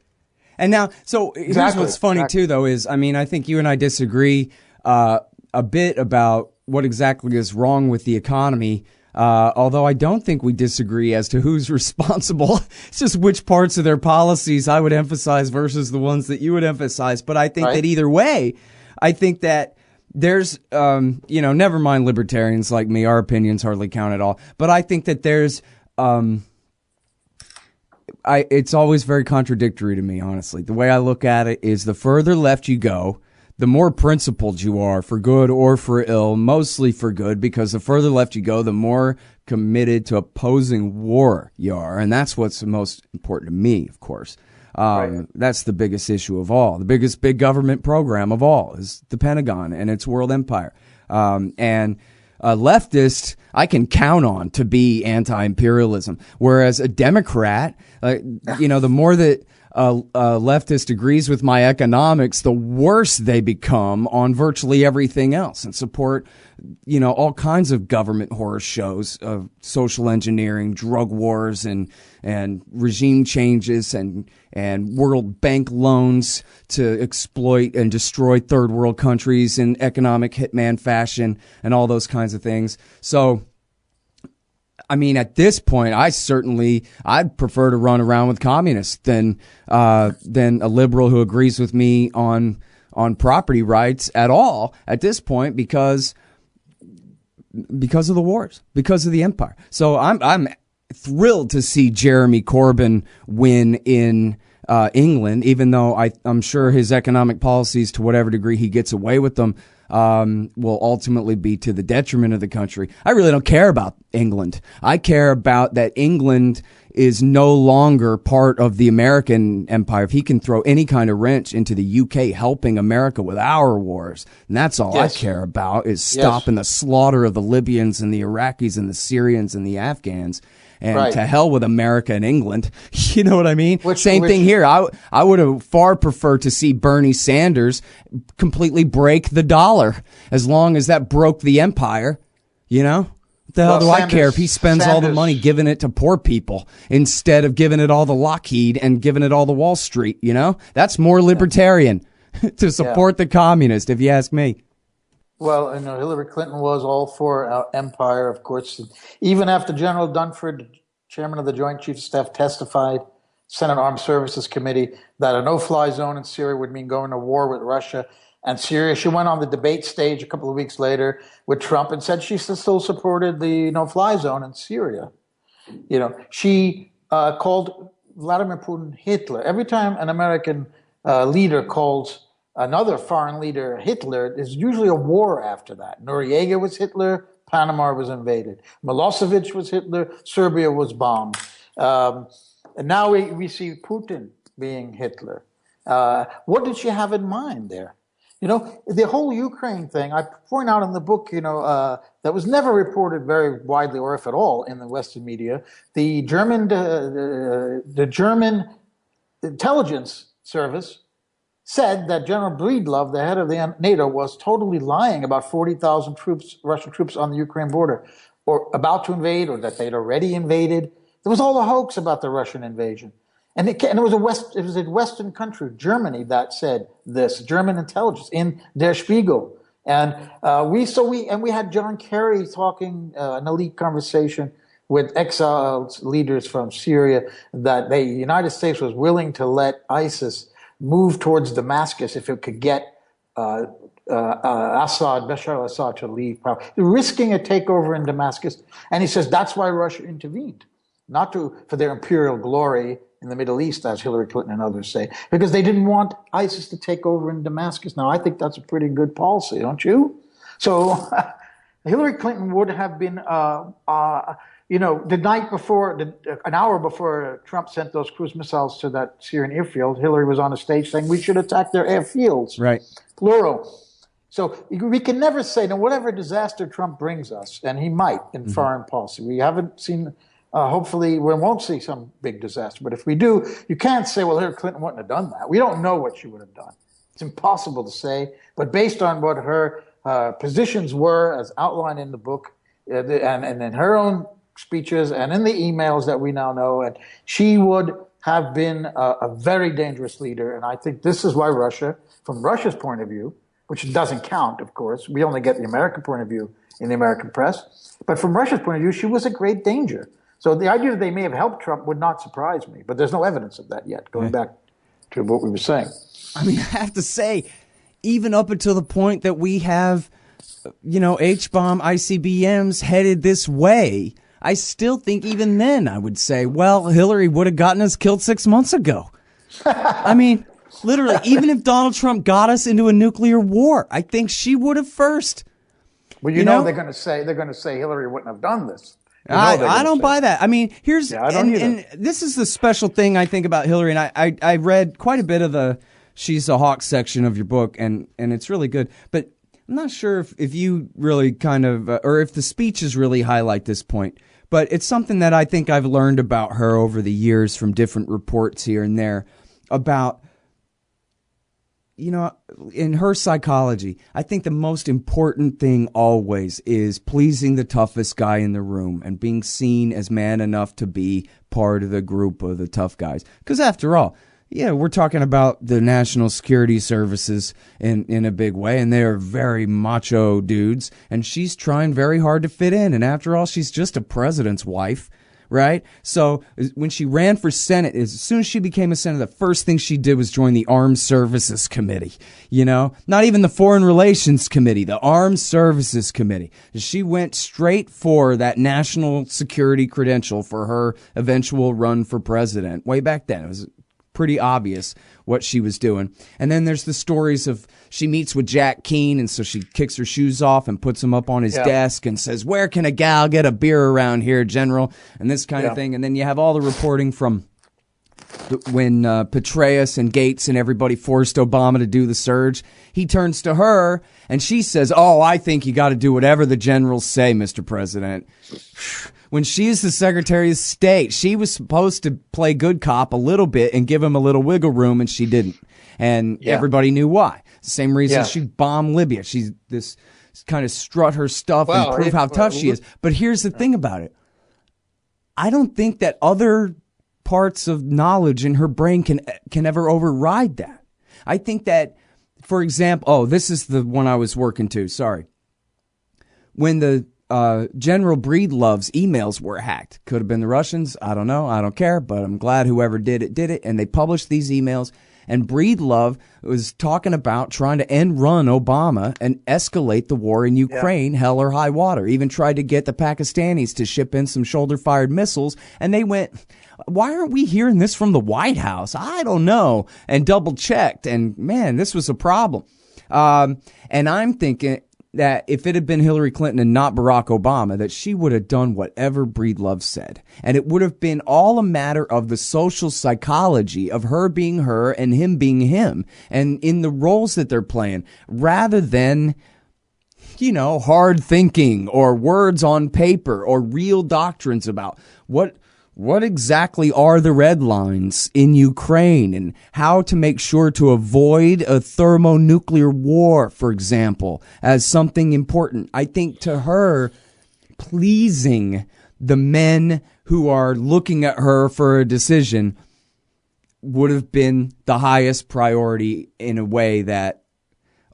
And now, so here's what's funny too, though, is, I mean, I think you and I disagree a bit about what exactly is wrong with the economy. Although I don't think we disagree as to who's responsible. It's just which parts of their policies I would emphasize versus the ones that you would emphasize. But I think that either way, I think that there's, never mind libertarians like me, our opinions hardly count at all. But I think that there's, it's always very contradictory to me, honestly. The way I look at it is the further left you go, the more principled you are, for good or for ill, mostly for good, because the further left you go, the more committed to opposing war you are. And that's what's most important to me, of course. That's the biggest issue of all. The biggest big government program of all is the Pentagon and its world empire. And a leftist I can count on to be anti-imperialism, whereas a Democrat, the more that leftist agrees with my economics, the worse they become on virtually everything else, and support, all kinds of government horror shows of social engineering, drug wars, and regime changes, and World Bank loans to exploit and destroy third world countries in economic hitman fashion, and all those kinds of things. So, I mean, at this point, I'd prefer to run around with communists than a liberal who agrees with me on property rights at all at this point, because of the wars, because of the empire. So I'm thrilled to see Jeremy Corbyn win in England, even though I'm sure his economic policies, to whatever degree he gets away with them, will ultimately be to the detriment of the country. I really don't care about England. I care about that England is no longer part of the American empire. If he can throw any kind of wrench into the UK helping America with our wars, and that's all I care about, is stopping the slaughter of the Libyans and the Iraqis and the Syrians and the Afghans. And to hell with America and England. You know what I mean? Same thing here. I would have far preferred to see Bernie Sanders completely break the dollar, as long as that broke the empire. What the hell do I care if he spends all the money giving it to poor people instead of giving it all to Lockheed and giving it all to Wall Street? That's more libertarian to support the communist, if you ask me. Well, Hillary Clinton was all for empire, of course. Even after General Dunford, chairman of the Joint Chiefs of Staff, testified, Senate Armed Services Committee, that a no-fly zone in Syria would mean going to war with Russia and Syria. She went on the debate stage a couple of weeks later with Trump and said she still supported the no-fly zone in Syria. She called Vladimir Putin Hitler. Every time an American leader calls another foreign leader Hitler, there's usually a war after that. Noriega was Hitler, Panama was invaded. Milosevic was Hitler, Serbia was bombed. And now we see Putin being Hitler. What did she have in mind there? The whole Ukraine thing, I point out in the book, that was never reported very widely, or if at all, in the Western media. The German intelligence service said that General Breedlove, the head of the NATO, was totally lying about 40,000 Russian troops on the Ukraine border, or about to invade, or that they'd already invaded. There was all a hoax about the Russian invasion. And it was a Western country, Germany, that said this, German intelligence in Der Spiegel. And we had John Kerry talking an elite conversation with exiled leaders from Syria, that the United States was willing to let ISIS move towards Damascus if it could get Bashar al-Assad to leave power, risking a takeover in Damascus. And he says that's why Russia intervened, not for their imperial glory in the Middle East, as Hillary Clinton and others say, because they didn't want ISIS to take over in Damascus. Now, I think that's a pretty good policy, don't you? So Hillary Clinton would have been, the night before, an hour before Trump sent those cruise missiles to that Syrian airfield, Hillary was on a stage saying we should attack their airfields. Right. Plural. So we can never say, now, whatever disaster Trump brings us, and he might in foreign policy, we haven't seen, hopefully we won't see some big disaster. But if we do, you can't say, well, Hillary Clinton wouldn't have done that. We don't know what she would have done. It's impossible to say. But based on what her positions were, as outlined in the book, and in her own speeches and in the emails that we now know, and she would have been a very dangerous leader. And I think this is why Russia, from Russia's point of view, which doesn't count, of course, we only get the American point of view in the American press, but from Russia's point of view, she was a great danger. So the idea that they may have helped Trump would not surprise me, but there's no evidence of that yet, going back to what we were saying. I mean, I have to say, even up until the point that we have, H-bomb ICBMs headed this way, I still think even then I would say, well, Hillary would have gotten us killed 6 months ago. I mean, literally, even if Donald Trump got us into a nuclear war, I think she would have first. Well, you know they're going to say Hillary wouldn't have done this. I don't buy that. I mean, here's and this is the special thing I think about Hillary, and I read quite a bit of the She's a Hawk section of your book, and it's really good. But I'm not sure if you really kind of or if the speeches really highlight this point. But it's something that I think I've learned about her over the years from different reports here and there about, in her psychology. I think the most important thing always is pleasing the toughest guy in the room and being seen as man enough to be part of the group of the tough guys. Because after all, we're talking about the national security services in a big way, and they're very macho dudes, and she's trying very hard to fit in. And after all, she's just a president's wife, right? So when she ran for Senate, as soon as she became a senator, the first thing she did was join the Armed Services Committee, not even the Foreign Relations Committee, the Armed Services Committee. She went straight for that national security credential for her eventual run for president. Way back then, it was pretty obvious what she was doing. And then there's the stories of she meets with Jack Keane, and so she kicks her shoes off and puts them up on his desk and says, where can a gal get a beer around here, General? And this kind of thing. And then you have all the reporting from when Petraeus and Gates and everybody forced Obama to do the surge. He turns to her and she says, I think you got to do whatever the generals say, Mr. President. When she's the Secretary of State, she was supposed to play good cop a little bit and give him a little wiggle room, and she didn't. And everybody knew why. The same reason she bombed Libya. She's this kind of strut her stuff and prove how tough she is. But here's the thing about it. I don't think that other parts of knowledge in her brain can ever override that. I think that, for example, this is the one I was working to. Sorry. When the General Breedlove's emails were hacked. Could have been the Russians. I don't know. I don't care. But I'm glad whoever did it. And they published these emails. And Breedlove was talking about trying to end run Obama and escalate the war in Ukraine, hell or high water. Even tried to get the Pakistanis to ship in some shoulder-fired missiles. And they went, why aren't we hearing this from the White House? I don't know. And double-checked. And, man, this was a problem. And I'm thinking that if it had been Hillary Clinton and not Barack Obama, that she would have done whatever Breedlove said. And it would have been all a matter of the social psychology of her being her and him being him. And in the roles that they're playing, rather than, hard thinking or words on paper or real doctrines about what exactly are the red lines in Ukraine and how to make sure to avoid a thermonuclear war, for example, as something important. I think to her, pleasing the men who are looking at her for a decision would have been the highest priority in a way that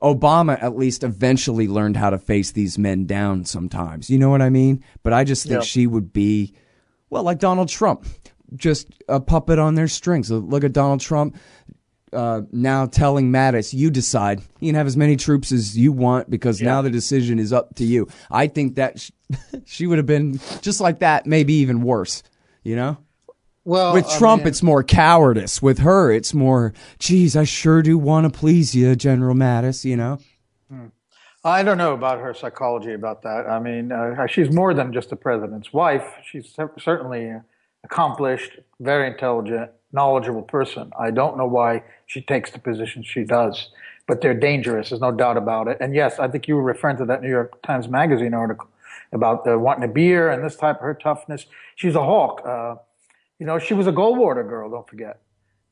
Obama at least eventually learned how to face these men down sometimes. You know what I mean? But I just think she would be, well, like Donald Trump, just a puppet on their strings. Look at Donald Trump now telling Mattis, you decide. You can have as many troops as you want because now the decision is up to you. I think that she would have been just like that, maybe even worse, you know? Well, with Trump, it's more cowardice. With her, it's more, geez, I sure do want to please you, General Mattis, you know? I don't know about her psychology about that. I mean, she's more than just the president's wife. She's certainly accomplished, very intelligent, knowledgeable person. I don't know why she takes the position she does, but they're dangerous. There's no doubt about it. And yes, I think you were referring to that New York Times Magazine article about wanting a beer and this type of her toughness. She's a hawk. She was a Goldwater girl, don't forget.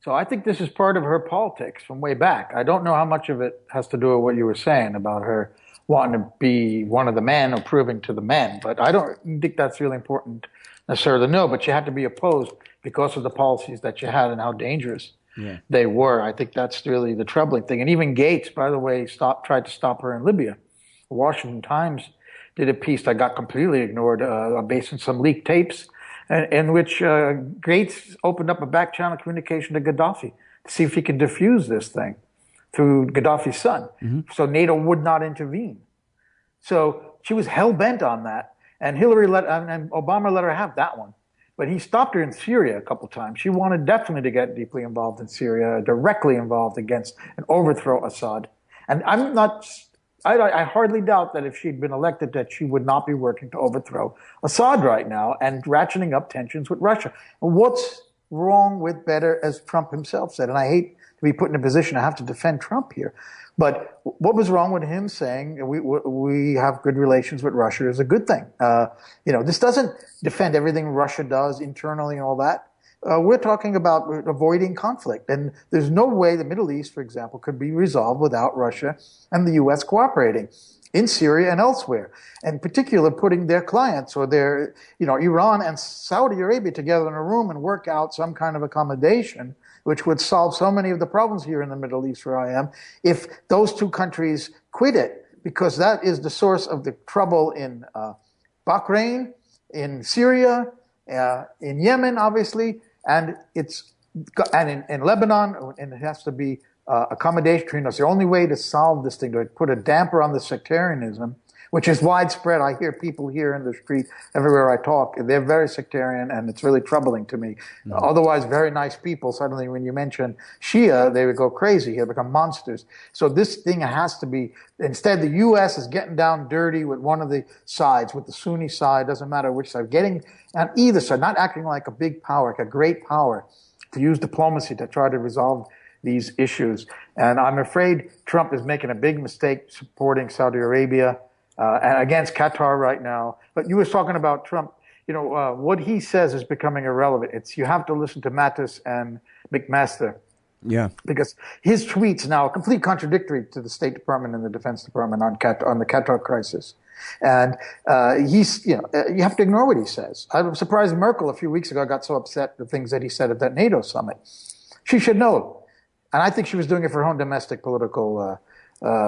So I think this is part of her politics from way back. I don't know how much of it has to do with what you were saying about her wanting to be one of the men or proving to the men, but I don't think that's really important necessarily to know. But you had to be opposed because of the policies that you had and how dangerous they were. I think that's really the troubling thing. And even Gates, by the way, tried to stop her in Libya. The Washington Times did a piece that got completely ignored based on some leaked tapes in which Gates opened up a back channel communication to Gaddafi to see if he could defuse this thing through Gaddafi's son. So NATO would not intervene. So she was hell-bent on that. And and Obama let her have that one. But he stopped her in Syria a couple times. She wanted definitely to get deeply involved in Syria, directly involved against and overthrow Assad. And I hardly doubt that if she'd been elected that she would not be working to overthrow Assad right now and ratcheting up tensions with Russia. And what's wrong with better, as Trump himself said, and I hate to be put in a position I have to defend Trump here, but what was wrong with him saying we have good relations with Russia is a good thing? This doesn't defend everything Russia does internally and all that. We're talking about avoiding conflict. And there's no way the Middle East, for example, could be resolved without Russia and the U.S. cooperating in Syria and elsewhere. And in particular, putting their clients or Iran and Saudi Arabia together in a room and work out some kind of accommodation, which would solve so many of the problems here in the Middle East where I am, if those two countries quit it, because that is the source of the trouble in Bahrain, in Syria, in Yemen, obviously, and in Lebanon, and it has to be accommodation between us. The only way to solve this thing, to put a damper on the sectarianism, which is widespread. I hear people here in the street, everywhere I talk, they're very sectarian, and it's really troubling to me. Otherwise, very nice people. Suddenly, when you mention Shia, they would go crazy. They become monsters. So this thing has to be, instead, the U.S. is getting down dirty with one of the sides, with the Sunni side, doesn't matter which side, getting on either side, not acting like a big power, like a great power, to use diplomacy to try to resolve these issues. And I'm afraid Trump is making a big mistake supporting Saudi Arabia and against Qatar right now. But you were talking about Trump. What he says is becoming irrelevant. You have to listen to Mattis and McMaster. Yeah. Because his tweets now are completely contradictory to the State Department and the Defense Department on the Qatar crisis. And you have to ignore what he says. I'm surprised Merkel a few weeks ago got so upset at the things that he said at that NATO summit. She should know. And I think she was doing it for her own domestic political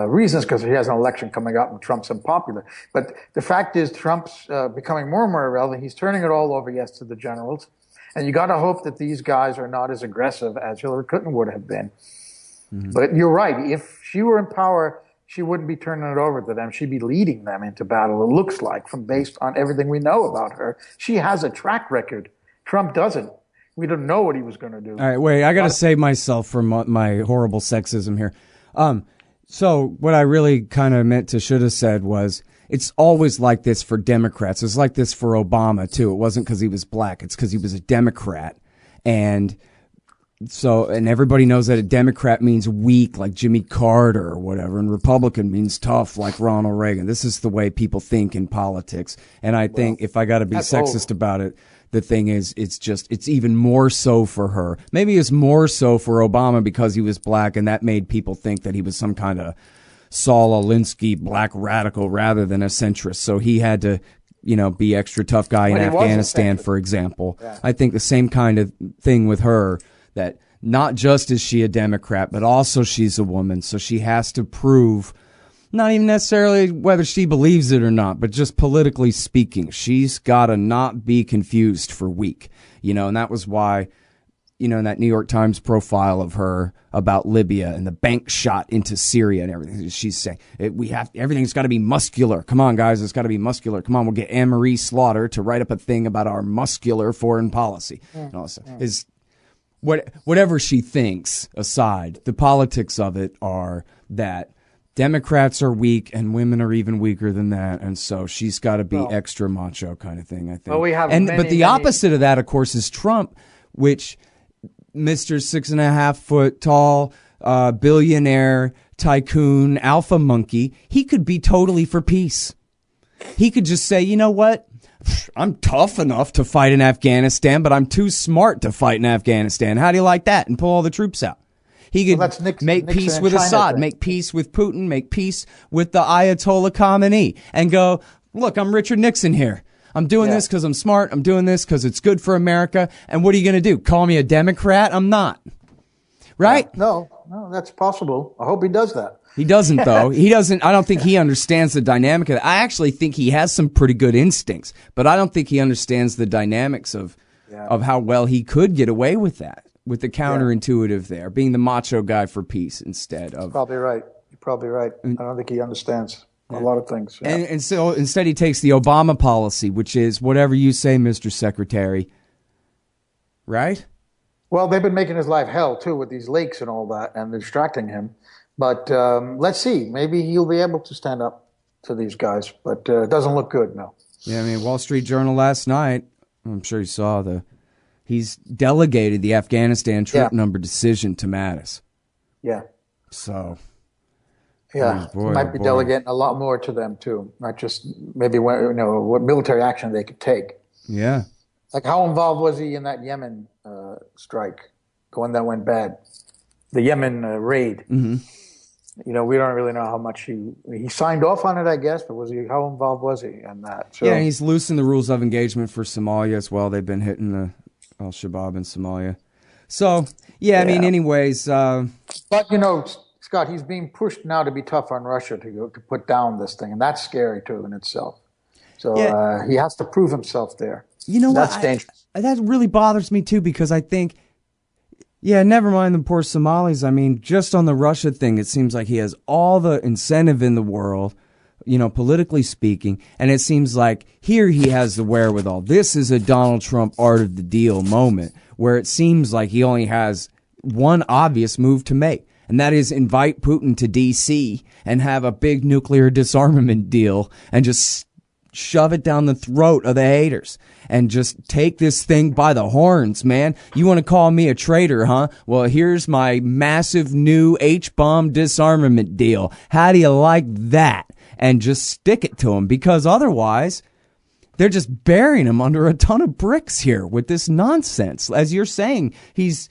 reasons, because he has an election coming up and Trump's unpopular. But the fact is Trump's becoming more and more irrelevant. He's turning it all over, yes, to the generals. And you got to hope that these guys are not as aggressive as Hillary Clinton would have been. But you're right. If she were in power, she wouldn't be turning it over to them. She'd be leading them into battle, it looks like, based on everything we know about her. She has a track record. Trump doesn't. We don't know what he was going to do. All right, wait, I got to save myself from my horrible sexism here. So what I really kind of meant to should have said was, it's always like this for Democrats. It's like this for Obama, too. It wasn't because he was black. It's because he was a Democrat. And everybody knows that a Democrat means weak, like Jimmy Carter or whatever, and Republican means tough, like Ronald Reagan. This is the way people think in politics. And I think if I got to be sexist about it, the thing is, it's even more so for her. Maybe it's more so for Obama because he was black, and that made people think that he was some kind of Saul Alinsky black radical rather than a centrist. So he had to, be extra tough guy in Afghanistan, for example. Yeah. I think the same kind of thing with her, that not just is she a Democrat, but also she's a woman. So she has to prove, not even necessarily whether she believes it or not, but just politically speaking, she's got to not be confused for weak, and that was why in that New York Times profile of her about Libya and the bank shot into Syria and everything. She's saying everything's got to be muscular. Come on, guys, it's got to be muscular. Come on, we'll get Anne-Marie Slaughter to write up a thing about our muscular foreign policy. And all this is whatever she thinks aside. The politics of it are that Democrats are weak and women are even weaker than that, and so she's got to be extra macho kind of thing, I think. Well, we have but the opposite of that, of course, is Trump, which Mr. 6.5 foot tall billionaire tycoon alpha monkey, he could be totally for peace. He could just say, you know what? I'm tough enough to fight in Afghanistan, but I'm too smart to fight in Afghanistan. How do you like that? And pull all the troops out. He could make peace with Assad, make peace with Putin, make peace with the Ayatollah Khamenei, and go, look, I'm Richard Nixon here. I'm doing this because I'm smart. I'm doing this because it's good for America. And what are you going to do? Call me a Democrat? I'm not. Right? No, that's possible. I hope he does that. He doesn't, though. He doesn't. I don't think he understands the dynamic of that. I actually think he has some pretty good instincts, but I don't think he understands the dynamics of how well he could get away with that, with the counterintuitive there, being the macho guy for peace instead of. Probably right. You're probably right. I don't think he understands a lot of things. Yeah. And so instead he takes the Obama policy, which is whatever you say, Mr. Secretary. Right? Well, they've been making his life hell, too, with these leaks and all that, and distracting him. But let's see. Maybe he'll be able to stand up to these guys. But it doesn't look good, no. Yeah, I mean, Wall Street Journal last night, I'm sure you saw he's delegated the Afghanistan troop number decision to Mattis. Yeah. So. Yeah, boy, might be delegating a lot more to them, too. Not just maybe what military action they could take. Yeah. Like, how involved was he in that Yemen strike, the one that went bad? The Yemen raid. Mm-hmm. We don't really know how much he signed off on it, I guess, but how involved was he in that? So, yeah, he's loosened the rules of engagement for Somalia as well. They've been hitting the al-Shabaab in Somalia. So, I mean, anyways. But, Scott, he's being pushed now to be tough on Russia to put down this thing, and that's scary, too, in itself. So he has to prove himself there. You know that's dangerous. That really bothers me, too, because I think, never mind the poor Somalis. I mean, just on the Russia thing, it seems like he has all the incentive in the world, politically speaking, and it seems like here he has the wherewithal. This is a Donald Trump art of the deal moment where it seems like he only has one obvious move to make. And that is invite Putin to D.C. and have a big nuclear disarmament deal and just shove it down the throat of the haters and just take this thing by the horns, man. You want to call me a traitor, huh? Well, here's my massive new H-bomb disarmament deal. How do you like that? And just stick it to him, because otherwise they're just burying him under a ton of bricks here with this nonsense. As you're saying, he's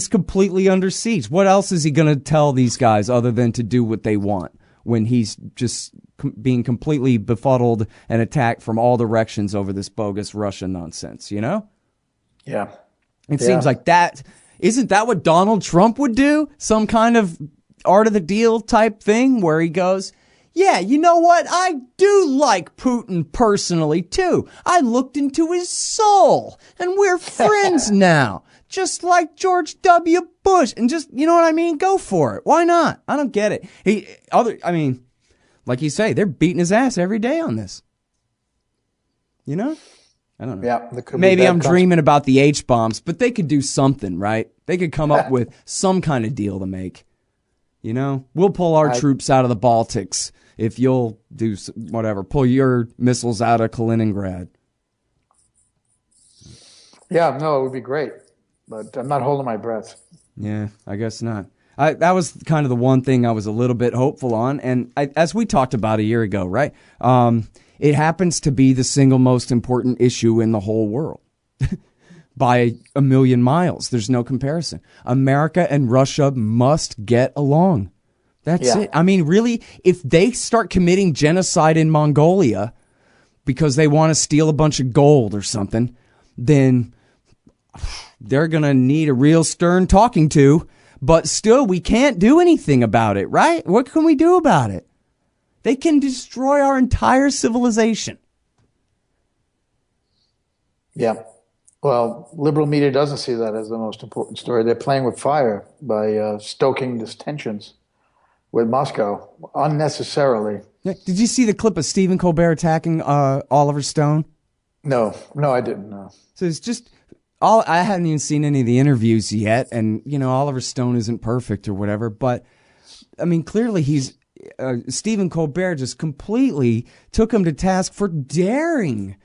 completely under siege. What else is he going to tell these guys other than to do what they want when he's just being completely befuddled and attacked from all directions over this bogus Russia nonsense, Yeah. It seems like that. Isn't that what Donald Trump would do? Some kind of art of the deal type thing where he goes, yeah, you know what? I do like Putin personally, too. I looked into his soul and we're friends now. Just like George W. Bush, and just, you know what I mean? Go for it. Why not? I don't get it. Like you say, they're beating his ass every day on this. I don't know. Yeah. Maybe I'm dreaming about the H-bombs, but they could do something, right? They could come up with some kind of deal to make. We'll pull our troops out of the Baltics if you'll do whatever. Pull your missiles out of Kaliningrad. Yeah, no, it would be great. But I'm not holding my breath. Yeah, I guess not. That was kind of the one thing I was a little bit hopeful on. And as we talked about a year ago, right? It happens to be the single most important issue in the whole world by a million miles. There's no comparison. America and Russia must get along. That's it. I mean, really, if they start committing genocide in Mongolia because they want to steal a bunch of gold or something, then they're going to need a real stern talking to, but still we can't do anything about it, right? What can we do about it? They can destroy our entire civilization. Yeah. Well, liberal media doesn't see that as the most important story. They're playing with fire by stoking these tensions with Moscow unnecessarily. Yeah. Did you see the clip of Stephen Colbert attacking Oliver Stone? No, I didn't. No. So it's just I hadn't even seen any of the interviews yet, and Oliver Stone isn't perfect or whatever, but I mean, clearly he's Stephen Colbert just completely took him to task for daring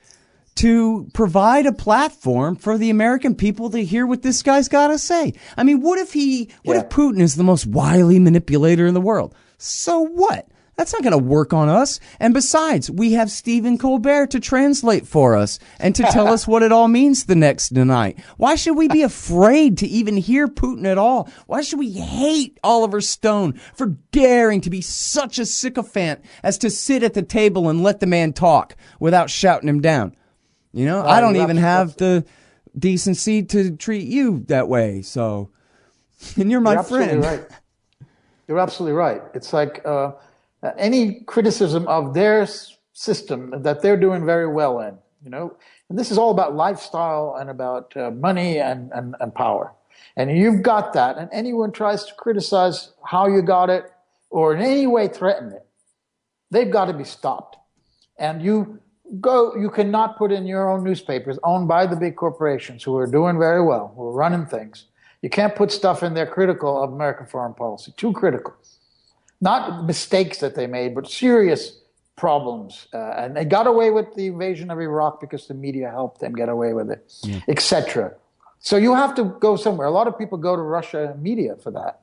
to provide a platform for the American people to hear what this guy's got to say. I mean, what if Putin is the most wily manipulator in the world? So what? That's not going to work on us. And besides, we have Stephen Colbert to translate for us and to tell us what it all means the next night. Why should we be afraid to even hear Putin at all? Why should we hate Oliver Stone for daring to be such a sycophant as to sit at the table and let the man talk without shouting him down? I don't even have the decency to treat you that way. So, and you're my friend. Right. You're absolutely right. It's like any criticism of their system that they're doing very well in, and this is all about lifestyle and about money and power. And you've got that, and anyone tries to criticize how you got it or in any way threaten it, they've got to be stopped. And you cannot put in your own newspapers owned by the big corporations who are doing very well, who are running things. You can't put stuff in there critical of American foreign policy, too critical. Not mistakes that they made, but serious problems. And they got away with the invasion of Iraq because the media helped them get away with it, etc. So you have to go somewhere. A lot of people go to Russia media for that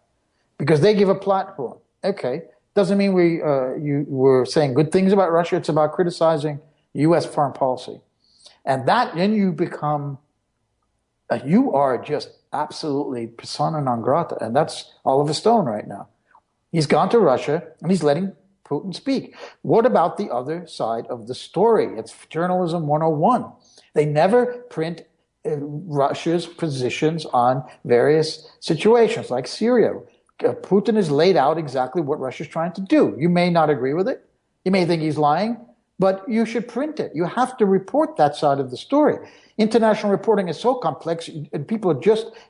because they give a platform. Okay, doesn't mean we're saying good things about Russia. It's about criticizing U.S. foreign policy. And then you become, you are just absolutely persona non grata. And that's Oliver Stone right now. He's gone to Russia and he's letting Putin speak. What about the other side of the story? It's journalism 101. They never print Russia's positions on various situations like Syria. Putin has laid out exactly what Russia's trying to do. You may not agree with it. You may think he's lying, but you should print it. You have to report that side of the story. International reporting is so complex, and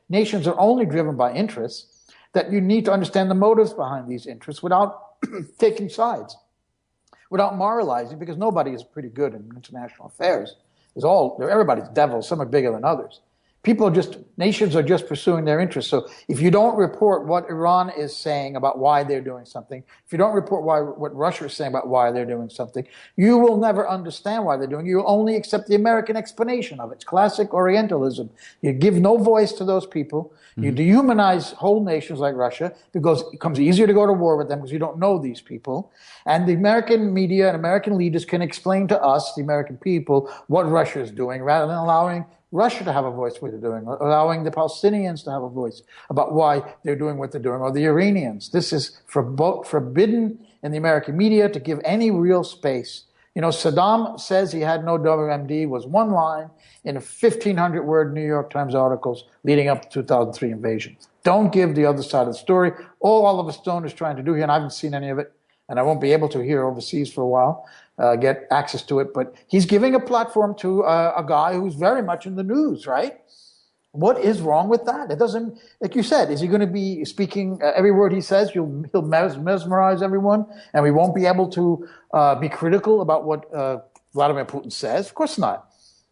nations are only driven by interests, that you need to understand the motives behind these interests without taking sides, without moralizing, because nobody is pretty good in international affairs. Everybody's devils. Some are bigger than others. Nations are just pursuing their interests. So if you don't report what Iran is saying about why they're doing something, if you don't report what Russia is saying about why they're doing something, you will never understand why they're doing it. You'll only accept the American explanation of it. It's classic Orientalism. You give no voice to those people. You dehumanize whole nations like Russia because it becomes easier to go to war with them because you don't know these people. And the American media and American leaders can explain to us, the American people, what Russia is doing rather than allowing Russia to have a voice what they're doing, allowing the Palestinians to have a voice about why they're doing what they're doing, or the Iranians. This is forbidden in the American media to give any real space. Saddam says he had no WMD was one line in a 1,500-word New York Times articles leading up to 2003 invasion. Don't give the other side of the story. All Oliver Stone is trying to do here, and I haven't seen any of it, and I won't be able to here overseas for a while, get access to it, but he's giving a platform to a guy who's very much in the news, right? What is wrong with that? It doesn't, like you said, is he going to be speaking every word he says? He'll mesmerize everyone, and we won't be able to be critical about what Vladimir Putin says? Of course not.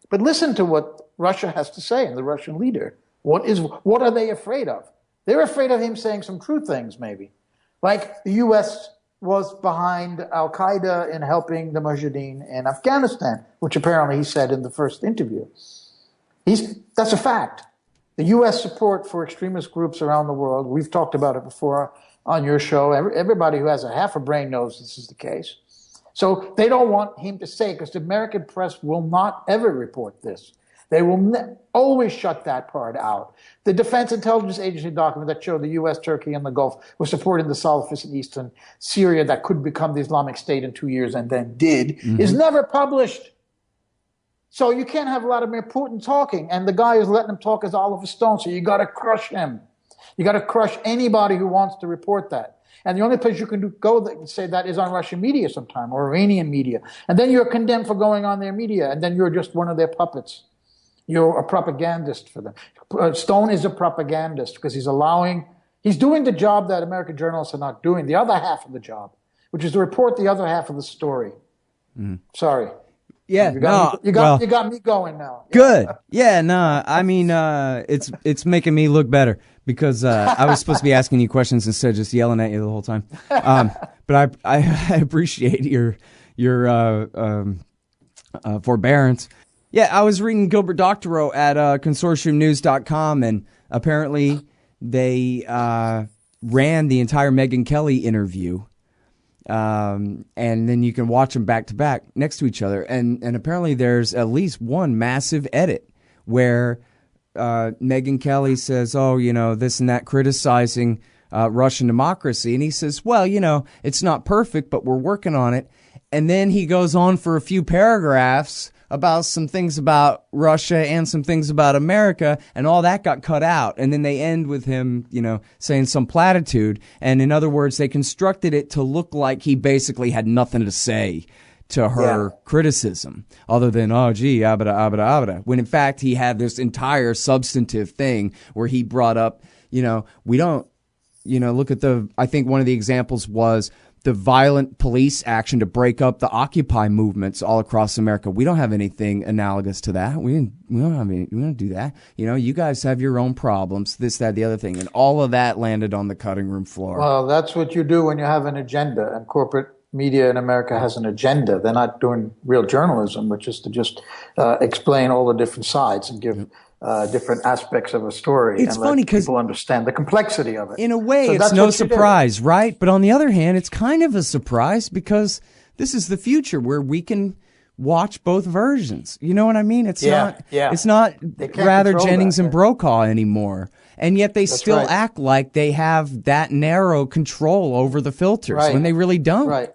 But listen to what Russia has to say and the Russian leader. What are they afraid of? They're afraid of him saying some true things, maybe. Like the U.S. was behind al-Qaeda in helping the Mujahideen in Afghanistan, which apparently he said in the first interview. That's a fact. The U.S. support for extremist groups around the world, we've talked about it before on your show. Everybody who has a half a brain knows this is the case. So they don't want him to say, because the American press will not ever report this. They will always shut that part out. The Defense Intelligence Agency document that showed the U.S., Turkey, and the Gulf were supporting the Salafists in eastern Syria that could become the Islamic State in 2 years and then did, is never published. So you can't have Vladimir Putin talking, and the guy who's letting him talk is Oliver Stone, so you got to crush him. You got to crush anybody who wants to report that. And the only place you can go and say that is on Russian media sometime, or Iranian media. And then you're condemned for going on their media, and then you're just one of their puppets. You're a propagandist for them. Stone is a propagandist because he's doing the job that American journalists are not doing, the other half of the job, which is to report the other half of the story. Sorry. Yeah, You got me going now. Good. Yeah, no, I mean, it's making me look better because I was supposed to be asking you questions instead of just yelling at you the whole time. But I appreciate your forbearance. Yeah, I was reading Gilbert Doctorow at consortiumnews.com, and apparently they ran the entire Megyn Kelly interview. And then you can watch them back to back next to each other. And apparently there's at least one massive edit where Megyn Kelly says, oh, this and that, criticizing Russian democracy. And he says, well, it's not perfect, but we're working on it. And then he goes on for a few paragraphs about some things about Russia and some things about America, and all that got cut out. And then they end with him, saying some platitude. And in other words, they constructed it to look like he basically had nothing to say to her criticism other than, oh, gee, abada, abada, abada. When in fact, he had this entire substantive thing where he brought up, we don't, look at I think one of the examples was the violent police action to break up the Occupy movements all across America. We don't have anything analogous to that. We don't do that. You guys have your own problems, this, that, the other thing. And all of that landed on the cutting room floor. Well, that's what you do when you have an agenda, and corporate media in America has an agenda. They're not doing real journalism, which is to just explain all the different sides and give different aspects of a story. It's funny because people understand the complexity of it. In a way, it's no surprise, right? But on the other hand, it's kind of a surprise because this is the future where we can watch both versions. You know what I mean? It's not rather Jennings and Brokaw anymore. And yet they still act like they have that narrow control over the filters when they really don't. Right.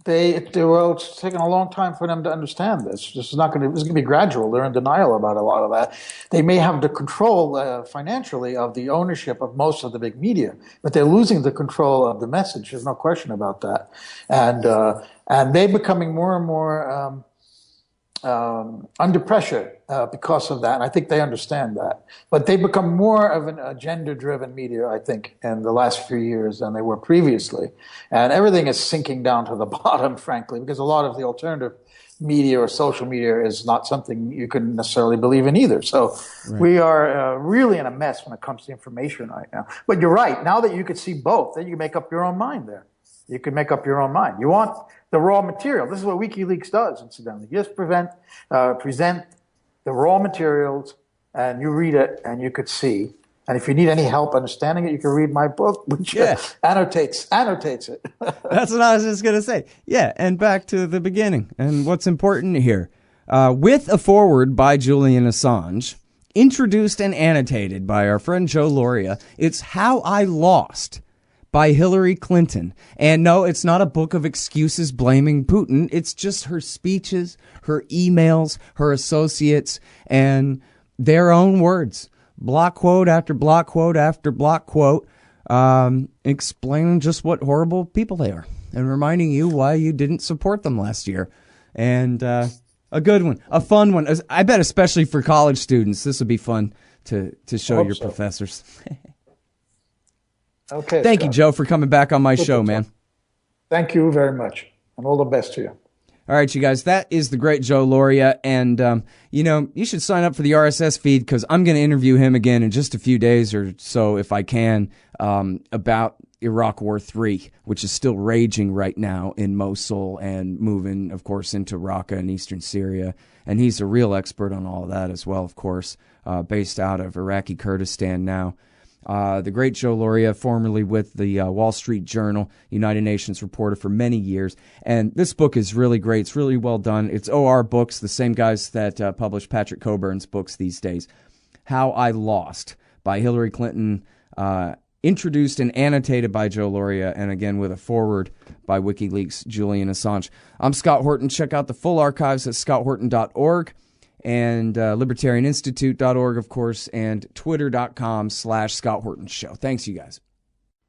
It's taken a long time for them to understand this. This is going to be gradual. They're in denial about a lot of that. They may have the control financially of the ownership of most of the big media, but they're losing the control of the message. There's no question about that. And they're becoming more and more under pressure because of that. And I think they understand that. But they become more of an agenda-driven media, I think, in the last few years than they were previously. And everything is sinking down to the bottom, frankly, because a lot of the alternative media or social media is not something you can necessarily believe in either. So we are really in a mess when it comes to information right now. But you're right. Now that you could see both, then you can make up your own mind there. You can make up your own mind. You want the raw material. This is what WikiLeaks does, incidentally. You just present the raw materials, and you read it, and you could see. And if you need any help understanding it, you can read my book, which annotates it. That's what I was just going to say. Yeah, and back to the beginning. And what's important here. With a foreword by Julian Assange, introduced and annotated by our friend Joe Lauria, it's How I Lost by Hillary Clinton. And no, it's not a book of excuses blaming Putin. It's just her speeches, her emails, her associates, and their own words. Block quote after block quote after block quote, explaining just what horrible people they are and reminding you why you didn't support them last year. And a good one, a fun one. I bet especially for college students, this would be fun to show your professors. Okay. Thank you, Joe, for coming back on my show, man. Thank you very much, and all the best to you. All right, you guys, that is the great Joe Lauria, and, you should sign up for the RSS feed because I'm going to interview him again in just a few days or so, if I can, about Iraq War III, which is still raging right now in Mosul and moving, of course, into Raqqa and eastern Syria. And he's a real expert on all of that as well, of course, based out of Iraqi Kurdistan now. The great Joe Lauria, formerly with the Wall Street Journal, United Nations reporter for many years. And this book is really great. It's really well done. It's OR Books, the same guys that publish Patrick Coburn's books these days. How I Lost by Hillary Clinton, introduced and annotated by Joe Lauria, and again with a foreword by WikiLeaks' Julian Assange. I'm Scott Horton. Check out the full archives at scotthorton.org. And libertarianinstitute.org, of course, and twitter.com/Scott Horton Show. Thanks, you guys.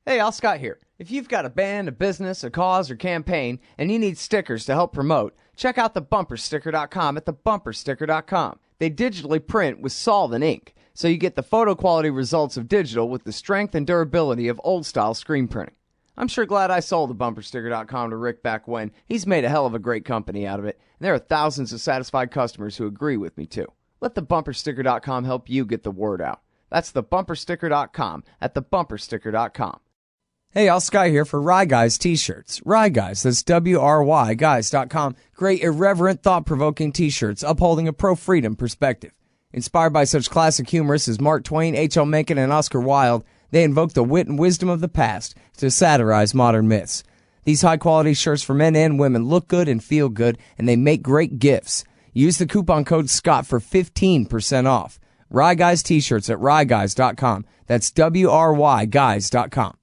Hey, Al Scott here. If you've got a band, a business, a cause, or campaign, and you need stickers to help promote, check out thebumpersticker.com at thebumpersticker.com. They digitally print with solvent ink, so you get the photo quality results of digital with the strength and durability of old-style screen printing. I'm sure glad I sold the bumpersticker.com to Rick back when. He's made a hell of a great company out of it, and there are thousands of satisfied customers who agree with me, too. Let the bumpersticker.com help you get the word out. That's the bumpersticker.com at thebumpersticker.com. Hey, all Sky here for Rye Guys t-shirts. Rye Guys, that's WRY guys.com. Great, irreverent, thought-provoking t-shirts upholding a pro-freedom perspective. Inspired by such classic humorists as Mark Twain, H.L. Mencken, and Oscar Wilde, they invoke the wit and wisdom of the past to satirize modern myths. These high-quality shirts for men and women look good and feel good, and they make great gifts. Use the coupon code SCOTT for 15% off. Rye Guys t-shirts at ryeguys.com. That's WRY guys.com.